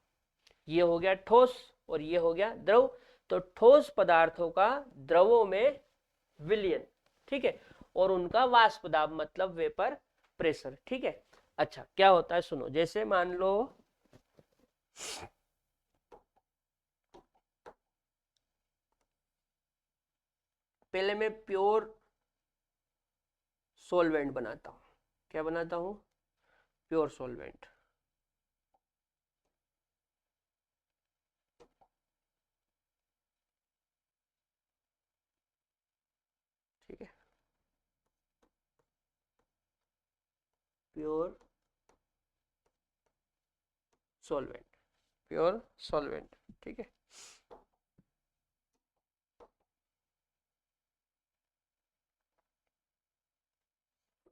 Speaker 1: ये हो गया ठोस और ये हो गया द्रव। तो ठोस पदार्थों का द्रवों में विलयन, ठीक है, और उनका वाष्प दाब मतलब वेपर प्रेशर, ठीक है। अच्छा, क्या होता है सुनो, जैसे मान लो पहले मैं प्योर सॉल्वेंट बनाता हूं। क्या बनाता हूं? Pure solvent. ठीक है, प्योर सॉल्वेंट, प्योर सॉल्वेंट, ठीक है।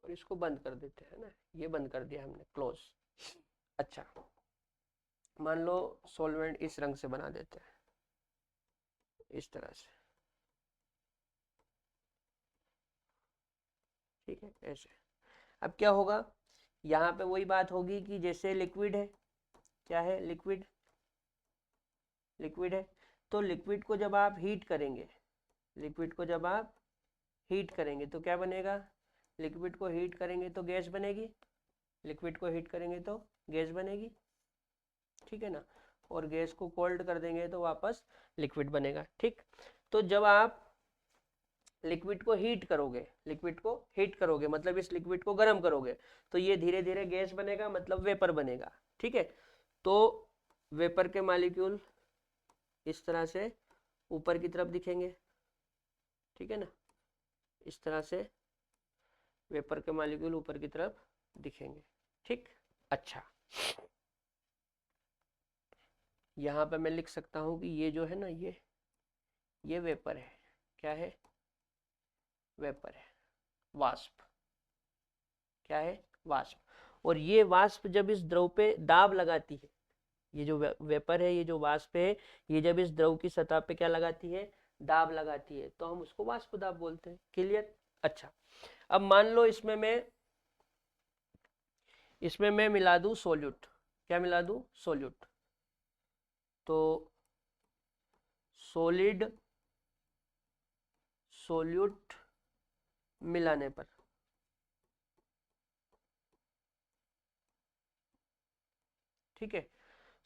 Speaker 1: और इसको बंद कर देते हैं ना, ये बंद कर दिया हमने, क्लोज। अच्छा, मान लो सॉल्वेंट इस रंग से बना देते हैं, इस तरह से, ठीक है, ऐसे। अब क्या होगा, यहाँ पे वही बात होगी कि जैसे लिक्विड है, क्या है? लिक्विड, लिक्विड है। तो लिक्विड को जब आप हीट करेंगे, लिक्विड को जब आप हीट करेंगे तो क्या बनेगा? लिक्विड को हीट करेंगे तो गैस बनेगी, लिक्विड को हीट करेंगे तो गैस बनेगी, ठीक है ना। और गैस को कोल्ड कर देंगे तो वापस लिक्विड बनेगा, ठीक। तो जब आप लिक्विड को हीट करोगे, लिक्विड को हीट करोगे मतलब इस लिक्विड को गर्म करोगे, तो ये धीरे धीरे गैस बनेगा मतलब वेपर बनेगा, ठीक है। तो वेपर के मॉलिक्यूल इस तरह से ऊपर की तरफ दिखेंगे, ठीक है ना, इस तरह से वेपर के मॉलिक्यूल ऊपर की तरफ दिखेंगे, ठीक। अच्छा, यहाँ पे मैं लिख सकता हूँ कि ये जो है ना, ये वेपर है। क्या है? वेपर है, वाष्प। क्या है? वाष्प। और ये वाष्प जब इस द्रव पे दाब लगाती है, ये जो वेपर है, ये जो वाष्प है, ये जब इस द्रव की सतह पे क्या लगाती है? दाब लगाती है, तो हम उसको वाष्प दाब बोलते हैं। क्लियर? अच्छा, अब मान लो इसमें मैं मिला दूं सोल्यूट। क्या मिला दूं? सोल्यूट। तो सॉलिड सोल्यूट मिलाने पर, ठीक है,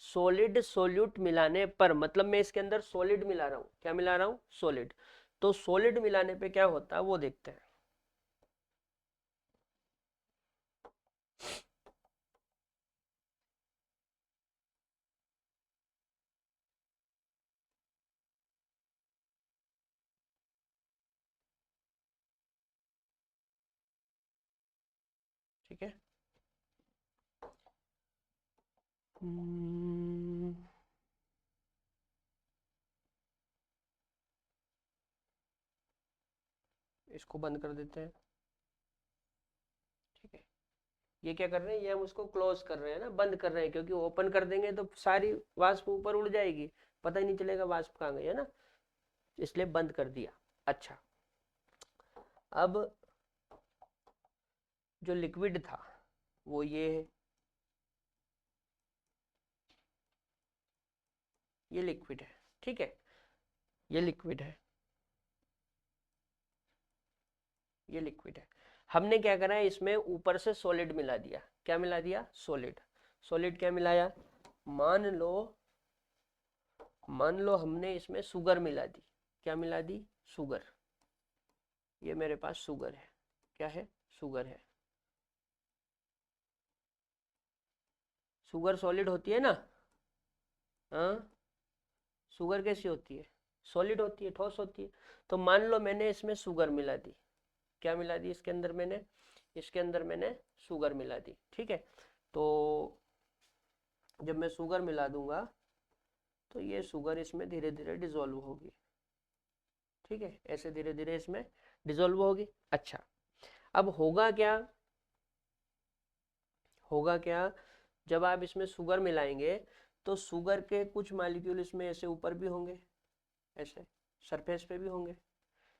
Speaker 1: सॉलिड सोल्यूट मिलाने पर मतलब मैं इसके अंदर सॉलिड मिला रहा हूं। क्या मिला रहा हूं? सॉलिड। तो सॉलिड मिलाने पे क्या होता है वो देखते हैं। ठीक है, इसको बंद कर देते हैं, ठीक है। ये क्या कर रहे हैं? ये हम उसको क्लोज कर रहे हैं ना, बंद कर रहे हैं, क्योंकि ओपन कर देंगे तो सारी वाष्प ऊपर उड़ जाएगी, पता ही नहीं चलेगा वाष्प कहाँ गई है ना, इसलिए बंद कर दिया। अच्छा, अब जो लिक्विड था वो ये है, ये लिक्विड है, ठीक है, ये लिक्विड है, ये लिक्विड है। हमने क्या करा है, इसमें ऊपर से सॉलिड मिला दिया। क्या मिला दिया? सॉलिड। सॉलिड क्या मिलाया? मान लो हमने इसमें शुगर मिला दी। क्या मिला दी? शुगर। ये मेरे पास शुगर है। क्या है? शुगर है। शुगर सॉलिड होती है ना? हाँ, शुगर कैसी होती है? सॉलिड होती है, ठोस होती है। तो मान लो मैंने इसमें शुगर मिला दी। क्या मिला दी इसके अंदर? मैंने शुगर मिला दी, ठीक है। तो जब मैं शुगर मिला दूंगा तो ये शुगर इसमें धीरे धीरे डिजोल्व होगी, ठीक है, ऐसे धीरे धीरे इसमें डिजोल्व होगी। अच्छा, अब होगा क्या? होगा क्या, जब आप इसमें शुगर मिलाएंगे तो शुगर के कुछ मॉलिक्यूल इसमें ऐसे ऊपर भी होंगे, ऐसे सरफेस पे भी होंगे,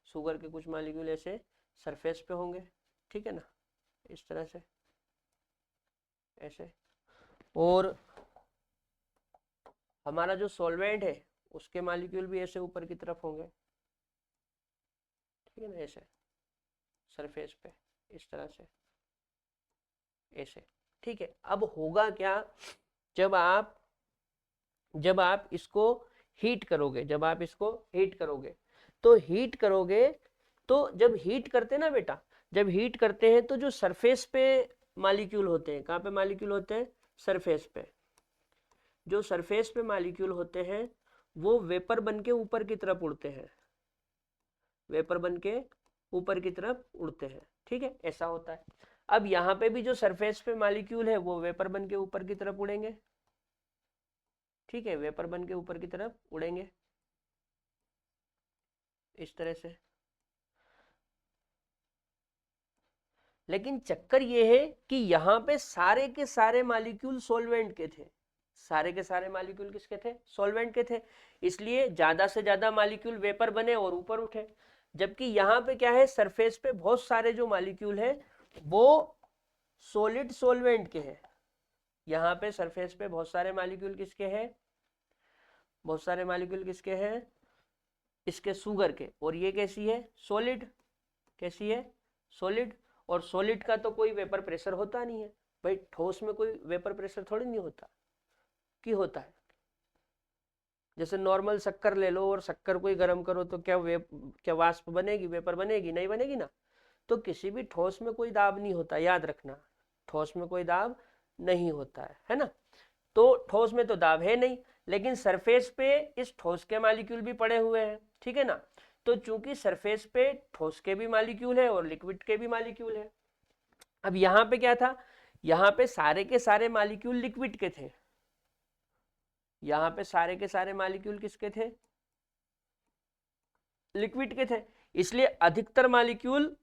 Speaker 1: शुगर के कुछ मॉलिक्यूल ऐसे सरफेस पे होंगे, ठीक है ना, इस तरह से ऐसे। और हमारा जो सॉल्वेंट है उसके मॉलिक्यूल भी ऐसे ऊपर की तरफ होंगे, ठीक है ना, ऐसे सरफेस पे इस तरह से ऐसे, ठीक है। अब होगा क्या, जब आप इसको हीट करोगे, जब आप इसको हीट करोगे तो हीट करोगे तो जब हीट करते ना बेटा, जब हीट करते हैं तो जो सरफेस पे मॉलिक्यूल होते हैं, कहाँ पे मॉलिक्यूल होते हैं, सरफेस पे, जो सरफेस पे मॉलिक्यूल होते हैं वो वेपर बन के ऊपर की तरफ उड़ते हैं, वेपर बन के ऊपर की तरफ उड़ते हैं, ठीक है, ऐसा होता है। अब यहाँ पे भी जो सरफेस पे मॉलिक्यूल है वो वेपर बन के ऊपर की तरफ उड़ेंगे, ठीक है, वेपर बन के ऊपर की तरफ उड़ेंगे इस तरह से। लेकिन चक्कर ये है कि यहाँ पे सारे के सारे मॉलिक्यूल सॉल्वेंट के थे, सारे के सारे मॉलिक्यूल किसके थे, सॉल्वेंट के थे, इसलिए ज्यादा से ज्यादा मॉलिक्यूल वेपर बने और ऊपर उठे। जबकि यहाँ पे क्या है, सरफेस पे बहुत सारे जो मॉलिक्यूल है वो सॉलिड सॉल्वेंट के हैं, यहाँ पे सरफेस पे बहुत सारे मॉलिक्यूल किसके हैं, बहुत सारे मॉलिक्यूल किसके हैं, इसके शुगर के, और ये कैसी है, सॉलिड, कैसी है, सॉलिड। और सॉलिड का तो कोई वेपर प्रेशर होता नहीं है भाई, ठोस में कोई वेपर प्रेशर थोड़ी नहीं होता, कि होता है। जैसे नॉर्मल शक्कर ले लो और शक्कर को ही गर्म करो तो क्या वाष्प बनेगी, वेपर बनेगी, नहीं बनेगी ना। तो किसी भी ठोस में कोई दाब नहीं होता, याद रखना, ठोस में कोई दाब नहीं होता है ना। तो ठोस में तो दाब है नहीं, लेकिन सरफेस पे इस ठोस के मॉलिक्यूल भी पड़े हुए हैं, ठीक है ना। तो चूंकि सरफेस पे ठोस के भी मॉलिक्यूल है और लिक्विड के भी मॉलिक्यूल है। अब यहाँ पे क्या था, यहाँ पे सारे के सारे मॉलिक्यूल लिक्विड के थे, यहाँ पे सारे के सारे मॉलिक्यूल किसके थे, लिक्विड के थे, इसलिए अधिकतर मॉलिक्यूल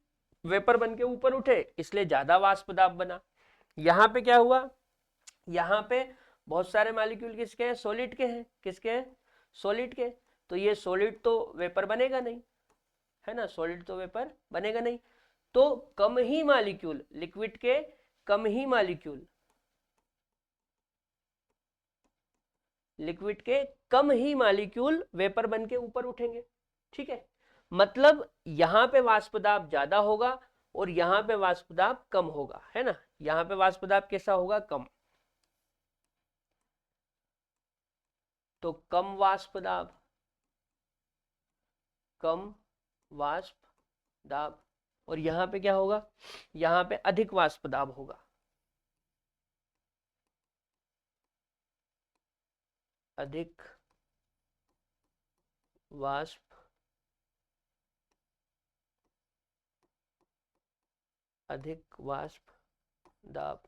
Speaker 1: वेपर बन के ऊपर उठे, इसलिए ज्यादा वाष्प दाब बना। यहाँ पे क्या हुआ, यहाँ पे बहुत सारे मॉलिक्यूल किसके हैं, सॉलिड के हैं, किसके हैं, सॉलिड के। तो ये सॉलिड तो वेपर बनेगा नहीं, है ना, सॉलिड तो वेपर बनेगा नहीं। तो कम ही मॉलिक्यूल, लिक्विड के कम ही मॉलिक्यूल, लिक्विड के कम ही मॉलिक्यूल वेपर बन के ऊपर उठेंगे, ठीक है। मतलब यहां पे वाष्प दाब ज्यादा होगा और यहां पे वाष्प दाब कम होगा, है ना, यहां पे वाष्प दाब कैसा होगा, कम। तो कम वाष्प दाब, कम वाष्प दाब, और यहां पे क्या होगा, यहां पे अधिक वाष्प दाब होगा, अधिक वाष्प, अधिक वाष्प दाब।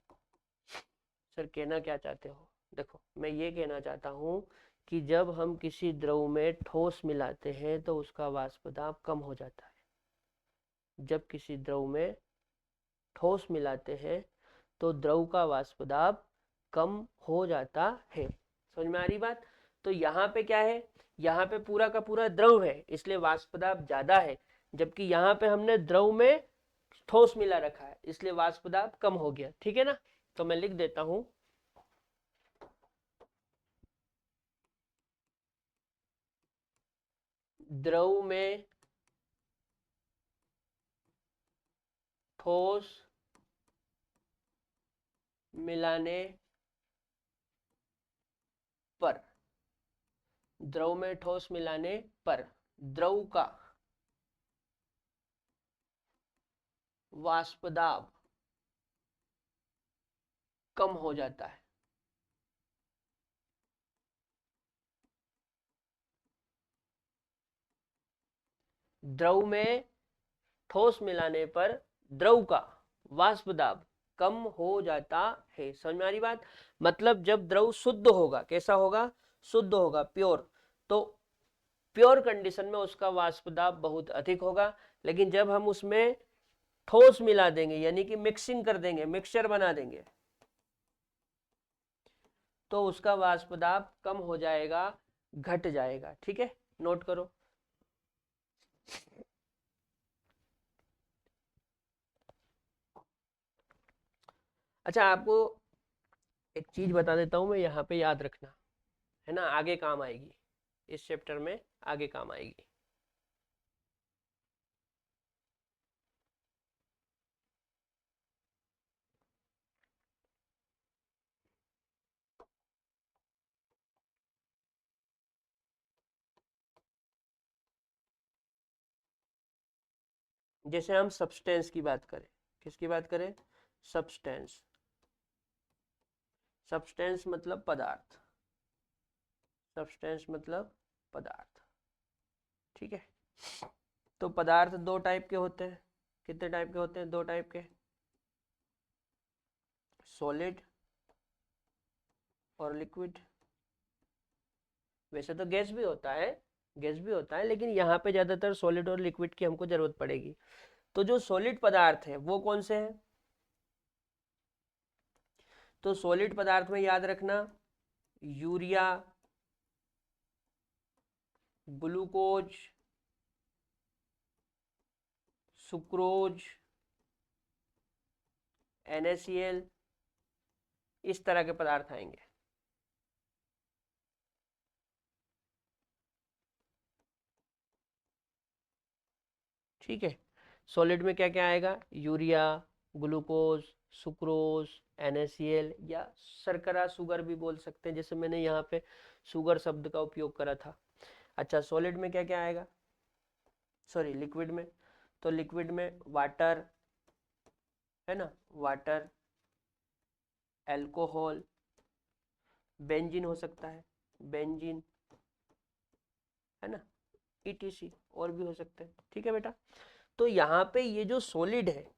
Speaker 1: सर कहना क्या चाहते हो, देखो मैं ये कहना चाहता हूं कि जब हम किसी द्रव में ठोस मिलाते हैं तो उसका वाष्प दाब कम हो जाता है, जब किसी द्रव में ठोस मिलाते हैं तो द्रव का वाष्प दाब कम हो जाता है। समझ में आ रही बात। तो यहाँ पे क्या है, यहाँ पे पूरा का पूरा द्रव है इसलिए वाष्प दाब ज्यादा है, जबकि यहाँ पे हमने द्रव में ठोस मिला रखा है इसलिए वाष्प दाब कम हो गया, ठीक है ना। तो मैं लिख देता हूं, द्रव में ठोस मिलाने पर, द्रव में ठोस मिलाने पर द्रव का वाष्प दाब कम हो जाता है। द्रव में ठोस मिलाने पर द्रव का वाष्प दाब कम हो जाता है। समझ में आ रही बात। मतलब जब द्रव शुद्ध होगा, कैसा होगा, शुद्ध होगा, प्योर, तो प्योर कंडीशन में उसका वाष्प दाब बहुत अधिक होगा। लेकिन जब हम उसमें ठोस मिला देंगे यानी कि मिक्सिंग कर देंगे, मिक्सचर बना देंगे, तो उसका वाष्प दाब कम हो जाएगा, घट जाएगा। ठीक है, नोट करो। अच्छा, आपको एक चीज बता देता हूं मैं, यहाँ पे याद रखना है ना, आगे काम आएगी, इस चैप्टर में आगे काम आएगी। जैसे हम सब्सटेंस की बात करें, किसकी बात करें? सब्सटेंस। सब्सटेंस मतलब पदार्थ, सब्सटेंस मतलब पदार्थ। ठीक है, तो पदार्थ दो टाइप के होते हैं। कितने टाइप के होते हैं? दो टाइप के, सॉलिड और लिक्विड। वैसे तो गैस भी होता है, गैस भी होता है, लेकिन यहाँ पे ज्यादातर सॉलिड और लिक्विड की हमको जरूरत पड़ेगी। तो जो सॉलिड पदार्थ है वो कौन से हैं? तो सॉलिड पदार्थ में याद रखना, यूरिया, ग्लूकोज, सुक्रोज, NaCl, इस तरह के पदार्थ आएंगे। ठीक है, सॉलिड में क्या क्या आएगा? यूरिया, ग्लूकोज, सुक्रोज, NaCl, या शर्करा, शुगर भी बोल सकते हैं, जैसे मैंने यहाँ पे शुगर शब्द का उपयोग करा था। अच्छा, सॉलिड में क्या क्या आएगा? सॉरी, लिक्विड में, तो लिक्विड में वाटर है ना, वाटर, एल्कोहल, बेंजीन हो सकता है, बेंजीन है ना, ETC, और भी हो सकते हैं। ठीक है बेटा, तो यहाँ पे ये जो सॉलिड है,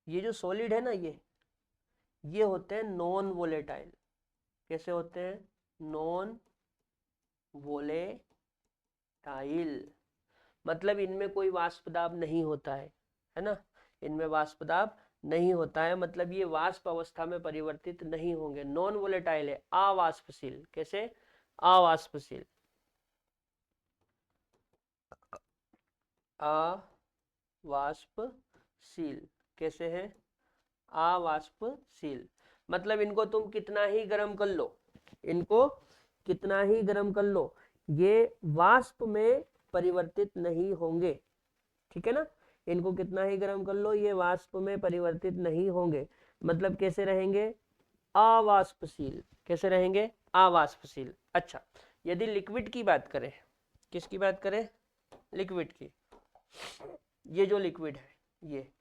Speaker 1: ये जो सॉलिड है ना, ये होते हैं नॉन वोलेटाइल। कैसे होते हैं? नॉन वोलेटाइल, मतलब इनमें कोई वाष्प दाब नहीं होता है ना, इनमें वाष्प दाब नहीं होता है, मतलब ये वाष्प अवस्था में परिवर्तित नहीं होंगे। नॉन वोलेटाइल है, अवाष्पशील। कैसे? अवाष्पशील, अवाष्पशील। कैसे है? अवाष्पशील, मतलब इनको तुम कितना ही गर्म कर लो, इनको कितना ही गर्म कर लो, ये वाष्प में परिवर्तित नहीं होंगे। ठीक है ना, इनको कितना ही गर्म कर लो, ये वाष्प में परिवर्तित नहीं होंगे, मतलब कैसे रहेंगे? अवाष्पशील। कैसे रहेंगे? अवाष्पशील। अच्छा, यदि लिक्विड की बात करें, किसकी बात करें? लिक्विड की। ये जो लिक्विड है, ये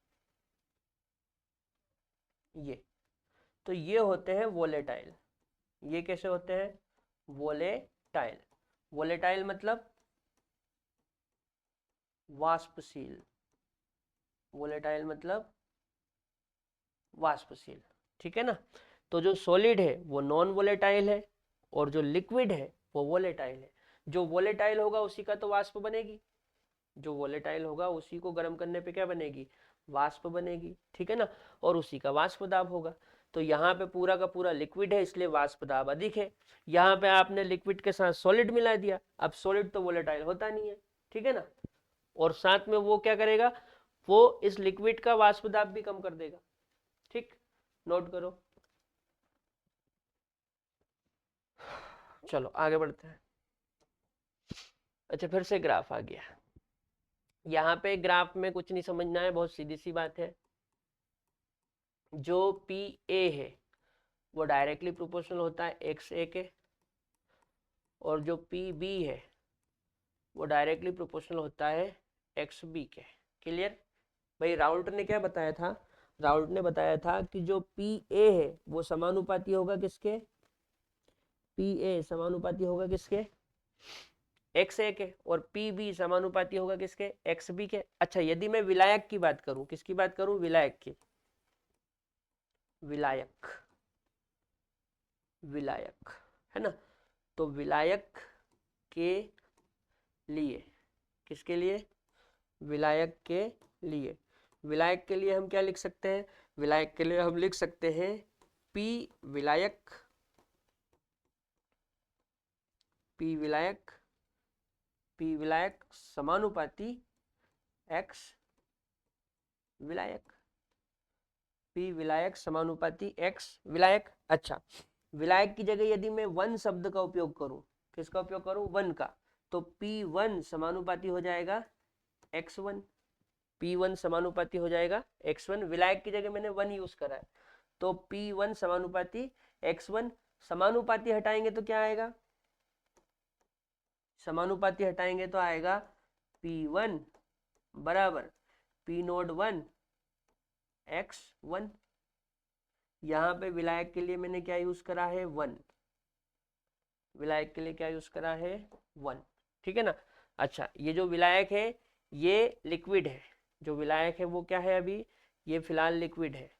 Speaker 1: तो ये होते हैं वोलेटाइल। ये कैसे होते हैं? वोलेटाइल। वोलेटाइल मतलब वाष्पशील, वोलेटाइल मतलब वाष्पशील। ठीक है ना, तो जो सॉलिड है वो नॉन वोलेटाइल है, और जो लिक्विड है वो वोलेटाइल है। जो वोलेटाइल होगा उसी का तो वाष्प बनेगी, जो वोलेटाइल होगा उसी को गर्म करने पे क्या बनेगी? वाष्प बनेगी। ठीक है ना, और उसी का वाष्प दाब होगा। तो यहाँ पे पूरा का पूरा लिक्विड है, इसलिए वाष्प दाब अधिक है। यहाँ पे आपने लिक्विड के साथ सॉलिड मिला दिया, अब सॉलिड तो वोलेटाइल होता नहीं है। ठीक है ना, और साथ में वो क्या करेगा? वो इस लिक्विड का वाष्प दाब भी कम कर देगा। ठीक, नोट करो। चलो आगे बढ़ते हैं। अच्छा, फिर से ग्राफ आ गया। यहाँ पे ग्राफ में कुछ नहीं समझना है, बहुत सीधी सी बात है। जो PA है वो डायरेक्टली प्रोपोर्शनल होता है XA के, और जो PB है वो डायरेक्टली प्रोपोर्शनल होता है XB के। क्लियर? भाई राउल्ट ने क्या बताया था? राउल्ट ने बताया था कि जो PA है वो समानुपाती होगा किसके? PA समानुपाती होगा किसके? XA के, और PB समानुपाती होगा किसके? XB के। अच्छा, यदि मैं विलायक की बात करूं, किसकी बात करूं? विलायक की। विलायक, विलायक है ना, तो विलायक के लिए, किसके लिए? विलायक के लिए, विलायक के लिए हम क्या लिख सकते हैं? विलायक के लिए हम लिख सकते हैं पी विलायक, पी विलायक, पी विलायक समानुपाती एक्स विलायक, पी विलायक समानुपाती एक्स विलायक। अच्छा, विलायक की जगह यदि मैं वन शब्द का उपयोग करूं, किसका उपयोग करूं? वन का, तो P1 समानुपाती हो जाएगा x1, P1 समानुपाती हो जाएगा x1। विलायक की जगह मैंने वन यूज करा है, तो P1 समानुपाती x1। समानुपाती हटाएंगे तो क्या आएगा? समानुपाती हटाएंगे तो आएगा P1 बराबर P नोट 1 x1। यहाँ पे विलायक के लिए मैंने क्या यूज करा है? वन। विलायक के लिए क्या यूज करा है? वन। ठीक है ना। अच्छा, ये जो विलायक है ये लिक्विड है, जो विलायक है वो क्या है? अभी ये फिलहाल लिक्विड है।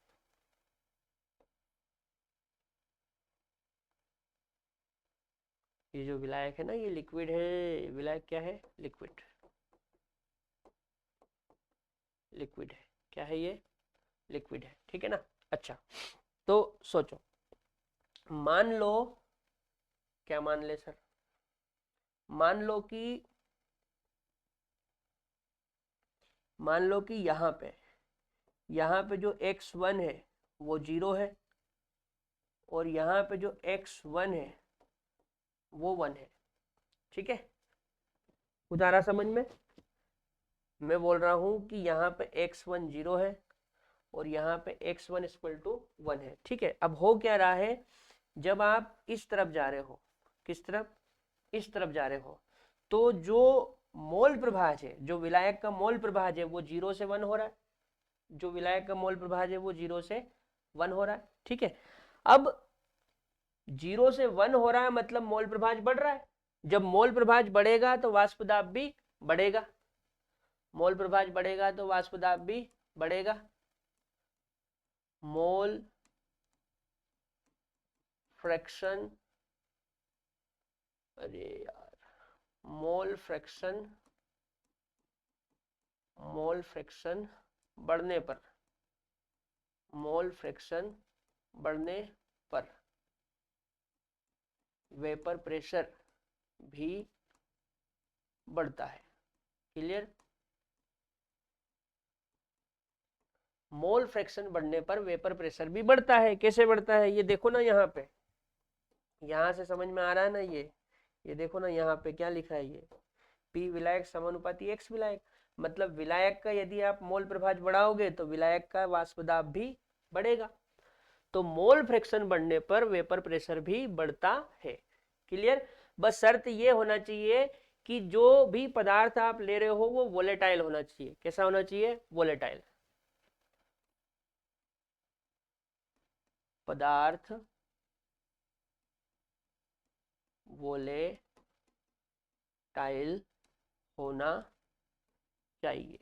Speaker 1: ये जो विलायक है ना ये लिक्विड है। विलायक क्या है? लिक्विड, लिक्विड है। क्या है ये? लिक्विड है। ठीक है ना। अच्छा, तो सोचो, मान लो, क्या मान ले सर? मान लो कि, मान लो कि यहाँ पे जो x1 है वो 0 है, और यहाँ पे जो x1 है वो 1 है। ठीक है, कुछ आ रहा समझ में? मैं बोल रहा हूं कि यहाँ पे x1 0 है और यहाँ पे x1 इक्वल टू 1 है। ठीक है, अब हो क्या रहा है, जब आप इस तरफ जा रहे हो, किस तरफ? इस तरफ जा रहे हो, तो जो मोल प्रभाज है, जो विलायक का मोल प्रभाज है वो 0 से 1 हो रहा है। जो विलायक का मोल प्रभाज है वो 0 से 1 हो रहा है। ठीक है, अब 0 से 1 हो रहा है मतलब मोल प्रभाज बढ़ रहा है। जब मोल प्रभाज बढ़ेगा तो वाष्प दाब भी बढ़ेगा। मोल प्रभाज बढ़ेगा तो वाष्प दाब भी बढ़ेगा। मोल फ्रैक्शन, अरे यार, मोल फ्रैक्शन, मोल फ्रैक्शन बढ़ने पर, मोल फ्रैक्शन बढ़ने पर वेपर प्रेशर भी बढ़ता है। क्लियर? मोल फ्रैक्शन बढ़ने पर वेपर प्रेशर भी बढ़ता है। कैसे बढ़ता है ये देखो ना, यहाँ पे, यहाँ से समझ में आ रहा है ना? ये देखो ना, यहाँ पे क्या लिखा है? ये पी विलायक समानुपाती एक्स विलायक, मतलब विलायक का यदि आप मोल प्रभाज बढ़ाओगे तो विलायक का वाष्प दाब भी बढ़ेगा। तो मोल फ्रैक्शन बढ़ने पर वेपर प्रेशर भी बढ़ता है। क्लियर? बस शर्त ये होना चाहिए कि जो भी पदार्थ आप ले रहे हो वो वोलेटाइल होना चाहिए। कैसा होना चाहिए? वोलेटाइल। पदार्थ वोलेटाइल होना चाहिए।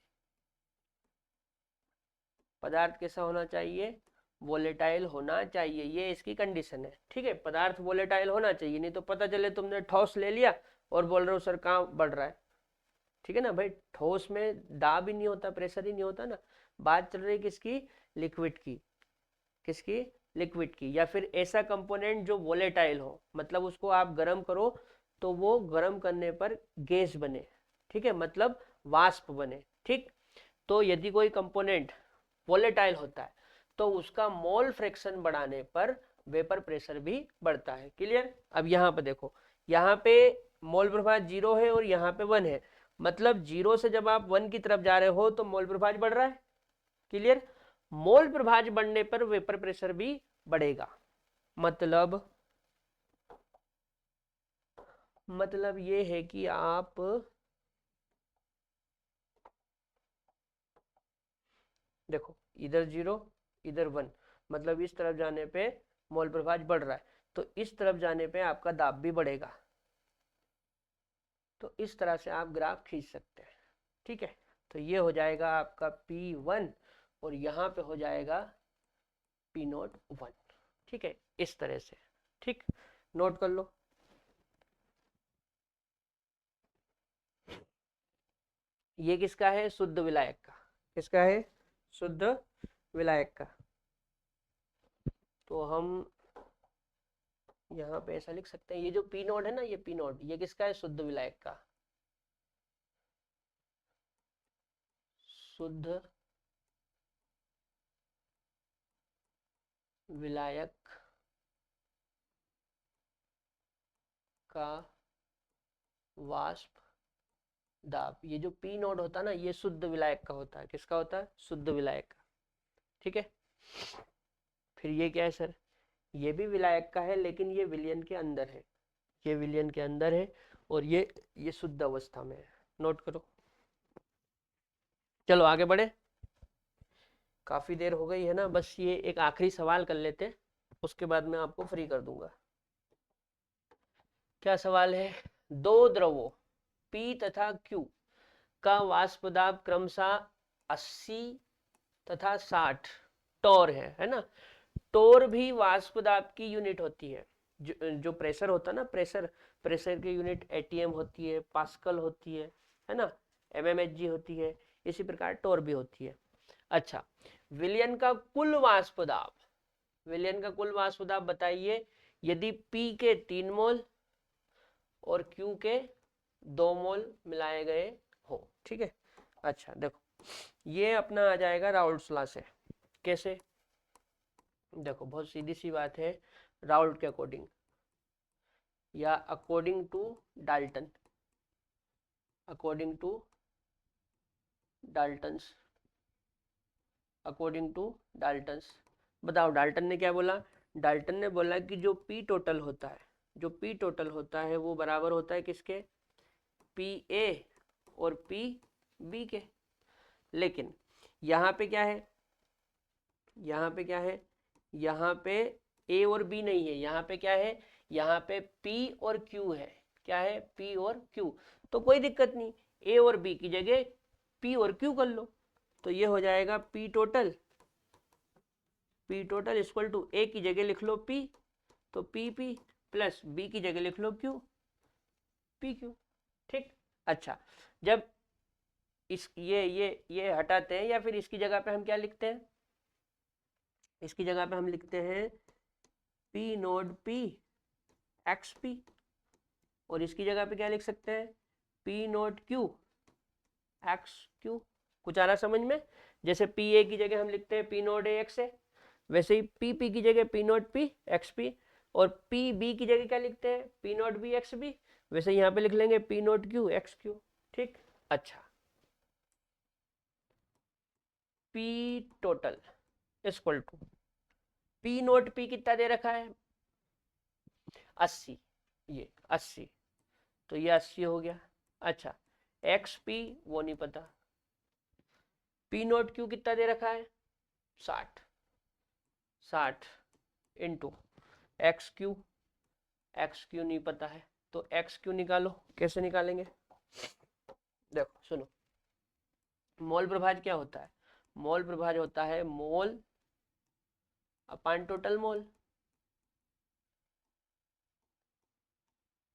Speaker 1: पदार्थ कैसा होना चाहिए? वोलेटाइल होना चाहिए, ये इसकी कंडीशन है। ठीक है, पदार्थ वोलेटाइल होना चाहिए, नहीं तो पता चले तुमने ठोस ले लिया और बोल रहे हो सर कहाँ बढ़ रहा है। ठीक है ना भाई, ठोस में दाब ही नहीं होता, प्रेशर ही नहीं होता ना। बात चल रही किसकी? लिक्विड की। किसकी? लिक्विड की। या फिर ऐसा कंपोनेंट जो वोलेटाइल हो, मतलब उसको आप गर्म करो तो वो गर्म करने पर गैस बने। ठीक है, मतलब वाष्प बने। ठीक, तो यदि कोई कंपोनेंट वोलेटाइल होता है तो उसका मोल फ्रैक्शन बढ़ाने पर वेपर प्रेशर भी बढ़ता है। क्लियर? अब यहाँ पे देखो, यहाँ पे मोल प्रभाज 0 है और यहाँ पे 1 है, मतलब 0 से जब आप 1 की तरफ जा रहे हो तो मोल प्रभाज बढ़ रहा है। क्लियर? मोल प्रभाज बढ़ने पर वेपर प्रेशर भी बढ़ेगा। मतलब ये है कि आप देखो, इधर 0 इधर 1, मतलब इस तरफ जाने पे मोल प्रभाज बढ़ रहा है, तो इस तरफ जाने पे आपका दाब भी बढ़ेगा। तो इस तरह से आप ग्राफ खींच सकते हैं। ठीक है, तो ये हो जाएगा आपका P1 और यहाँ पे हो जाएगा P01। ठीक है, इस तरह से। ठीक, नोट कर लो। ये किसका है? शुद्ध विलायक का। किसका है? शुद्ध विलायक का। तो हम यहाँ पे ऐसा लिख सकते हैं, ये जो पी नोड है ना, ये पी नोड, ये किसका है? शुद्ध विलायक का। शुद्ध विलायक का वाष्प दाब, ये जो पी नोड होता है ना, ये शुद्ध विलायक का होता है। किसका होता है? शुद्ध विलायक का। ठीक है। फिर ये क्या है सर? ये भी विलायक का है, लेकिन ये विलयन के अंदर है। ये विलयन के अंदर है और ये शुद्ध अवस्था में है। नोट करो। चलो आगे बढ़े, काफी देर हो गई है ना। बस ये एक आखिरी सवाल कर लेते, उसके बाद मैं आपको फ्री कर दूंगा। क्या सवाल है? दो द्रवों P तथा Q का वाष्प दाब क्रमशः 80 तथा 60 टोर है ना। टोर भी वाष्प दाब की यूनिट होती है। जो प्रेशर होता है ना, प्रेशर की यूनिट एटीएम होती है, पास्कल होती है ना, एमएमएचजी होती है। इसी प्रकार टोर भी होती है। अच्छा, विलयन का कुल वाष्प दाब, विलयन का कुल वाष्प दाब बताइए, यदि P के 3 मोल और Q के 2 मोल मिलाए गए हो। ठीक है। अच्छा देखो, ये अपना आ जाएगा राउल्ट्स लॉ से। कैसे? देखो बहुत सीधी सी बात है, राउल्ट के अकॉर्डिंग या according to Dalton, according to Dalton's, according to Dalton's. बताओ डाल्टन ने क्या बोला? डाल्टन ने बोला कि जो पी टोटल होता है, जो पी टोटल होता है वो बराबर होता है किसके? पी ए और पी बी के। लेकिन यहाँ पे क्या है? यहाँ पे क्या है? यहाँ पे ए और बी नहीं है। यहाँ पे क्या है? यहाँ पे P और Q है। क्या है? P और Q। तो कोई दिक्कत नहीं, A और B की जगह P और Q कर लो। तो ये हो जाएगा P total equal to A की जगह लिख लो P, तो PP प्लस B की जगह लिख लो Q, PQ। ठीक। अच्छा, जब इस ये हटाते हैं, या फिर इसकी जगह पे हम क्या लिखते हैं? इसकी जगह पे हम लिखते हैं P नोड P XP, और इसकी जगह पे क्या लिख सकते हैं? P note Q XQ। कुछ आ रहा समझ में? जैसे PA की जगह हम लिखते हैं P नोट AX है, वैसे ही PP की जगह P नोट P XP, और PB की जगह क्या लिखते हैं? P नोट B XB, वैसे यहाँ पे लिख लेंगे P नोट Q XQ। ठीक। अच्छा, P total equal to P nought P कितना दे रखा है? 80, ये 80, तो ये 80 हो गया। अच्छा, XP वो नहीं पता। P नोट Q कितना दे रखा है? 60, 60 इंटू XQ, XQ नहीं पता है, तो XQ निकालो। कैसे निकालेंगे? देखो सुनो, मोल प्रभाज क्या होता है? मोल प्रभाज होता है मोल अपान टोटल मोल।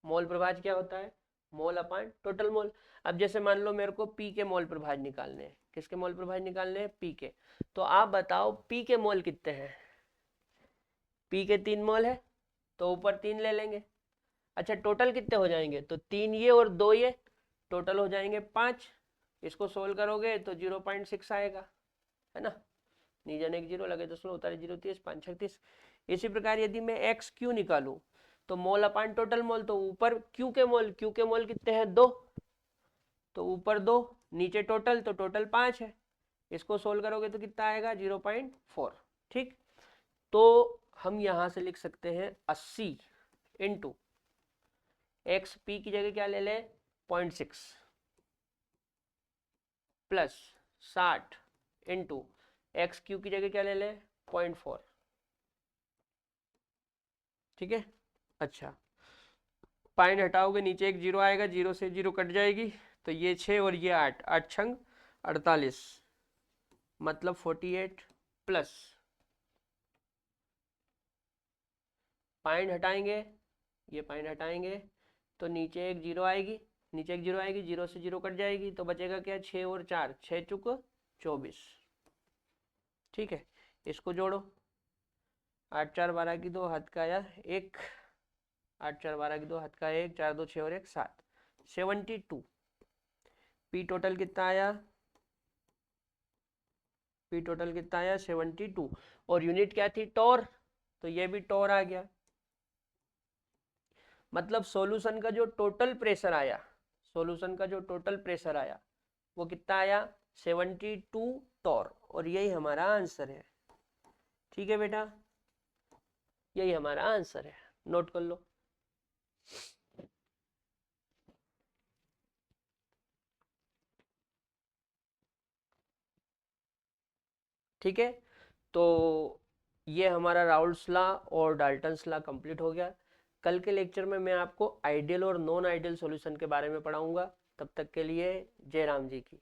Speaker 1: मोल प्रभाज क्या होता है? मोल अपान टोटल मोल। अब जैसे मान लो मेरे को P के मोल प्रभाज निकालने हैं। किसके मोल प्रभाज निकालने हैं? P के। तो आप बताओ P के मोल कितने हैं? P के 3 मोल है, तो ऊपर 3 ले लेंगे। अच्छा, टोटल कितने हो जाएंगे? तो 3 ये और 2 ये, टोटल हो जाएंगे 5। इसको सोल्व करोगे तो 0.6 आएगा, है ना। नीचे एक जीरो लगे तो स्लो उतारे 0 30 5 36। इसी प्रकार यदि मैं एक्स क्यू निकालूं, तो मोल अपान टोटल मोल, तो ऊपर क्यू के मोल कितने हैं? 2, तो ऊपर 2, नीचे टोटल, तो टोटल 5 है। इसको सोल्व करोगे तो कितना आएगा? 0.4। ठीक। तो हम यहां से लिख सकते हैं 80 इंटू एक्स पी की जगह क्या ले ले? 0.6 प्लस 60 इंटू एक्स क्यू की जगह क्या ले ले? 0.4। ठीक है। अच्छा, पाइन हटाओगे नीचे एक जीरो आएगा, जीरो से जीरो कट जाएगी, तो ये 6 और ये 8, 8 छंग 48, मतलब 48 प्लस पाइन हटाएंगे, ये पाइन हटाएंगे तो नीचे एक जीरो आएगी, नीचे एक जीरो आएगी, जीरो से जीरो कट जाएगी, तो बचेगा क्या? 6 और 4, 6 चुक 24। ठीक है, इसको जोड़ो, 8 4 12 की 2 हाथ का आया 1, 8 4 12 की 2 हाथ का 1, 4 2 6 और 1 7, 72। पी टोटल कितना आया, पी टोटल कितना आया 72, और यूनिट क्या थी, टॉर, तो ये भी टॉर आ गया। मतलब सॉल्यूशन का जो टोटल प्रेशर आया, सॉल्यूशन का जो टोटल प्रेशर आया वो कितना आया 72 टॉर, और यही हमारा आंसर है। ठीक है बेटा, यही हमारा आंसर है, नोट कर लो। ठीक है, तो ये हमारा राउल्स लॉ और डाल्टन्स लॉ कंप्लीट हो गया। कल के लेक्चर में मैं आपको आइडियल और नॉन आइडियल सॉल्यूशन के बारे में पढ़ाऊंगा। तब तक के लिए जय राम जी की।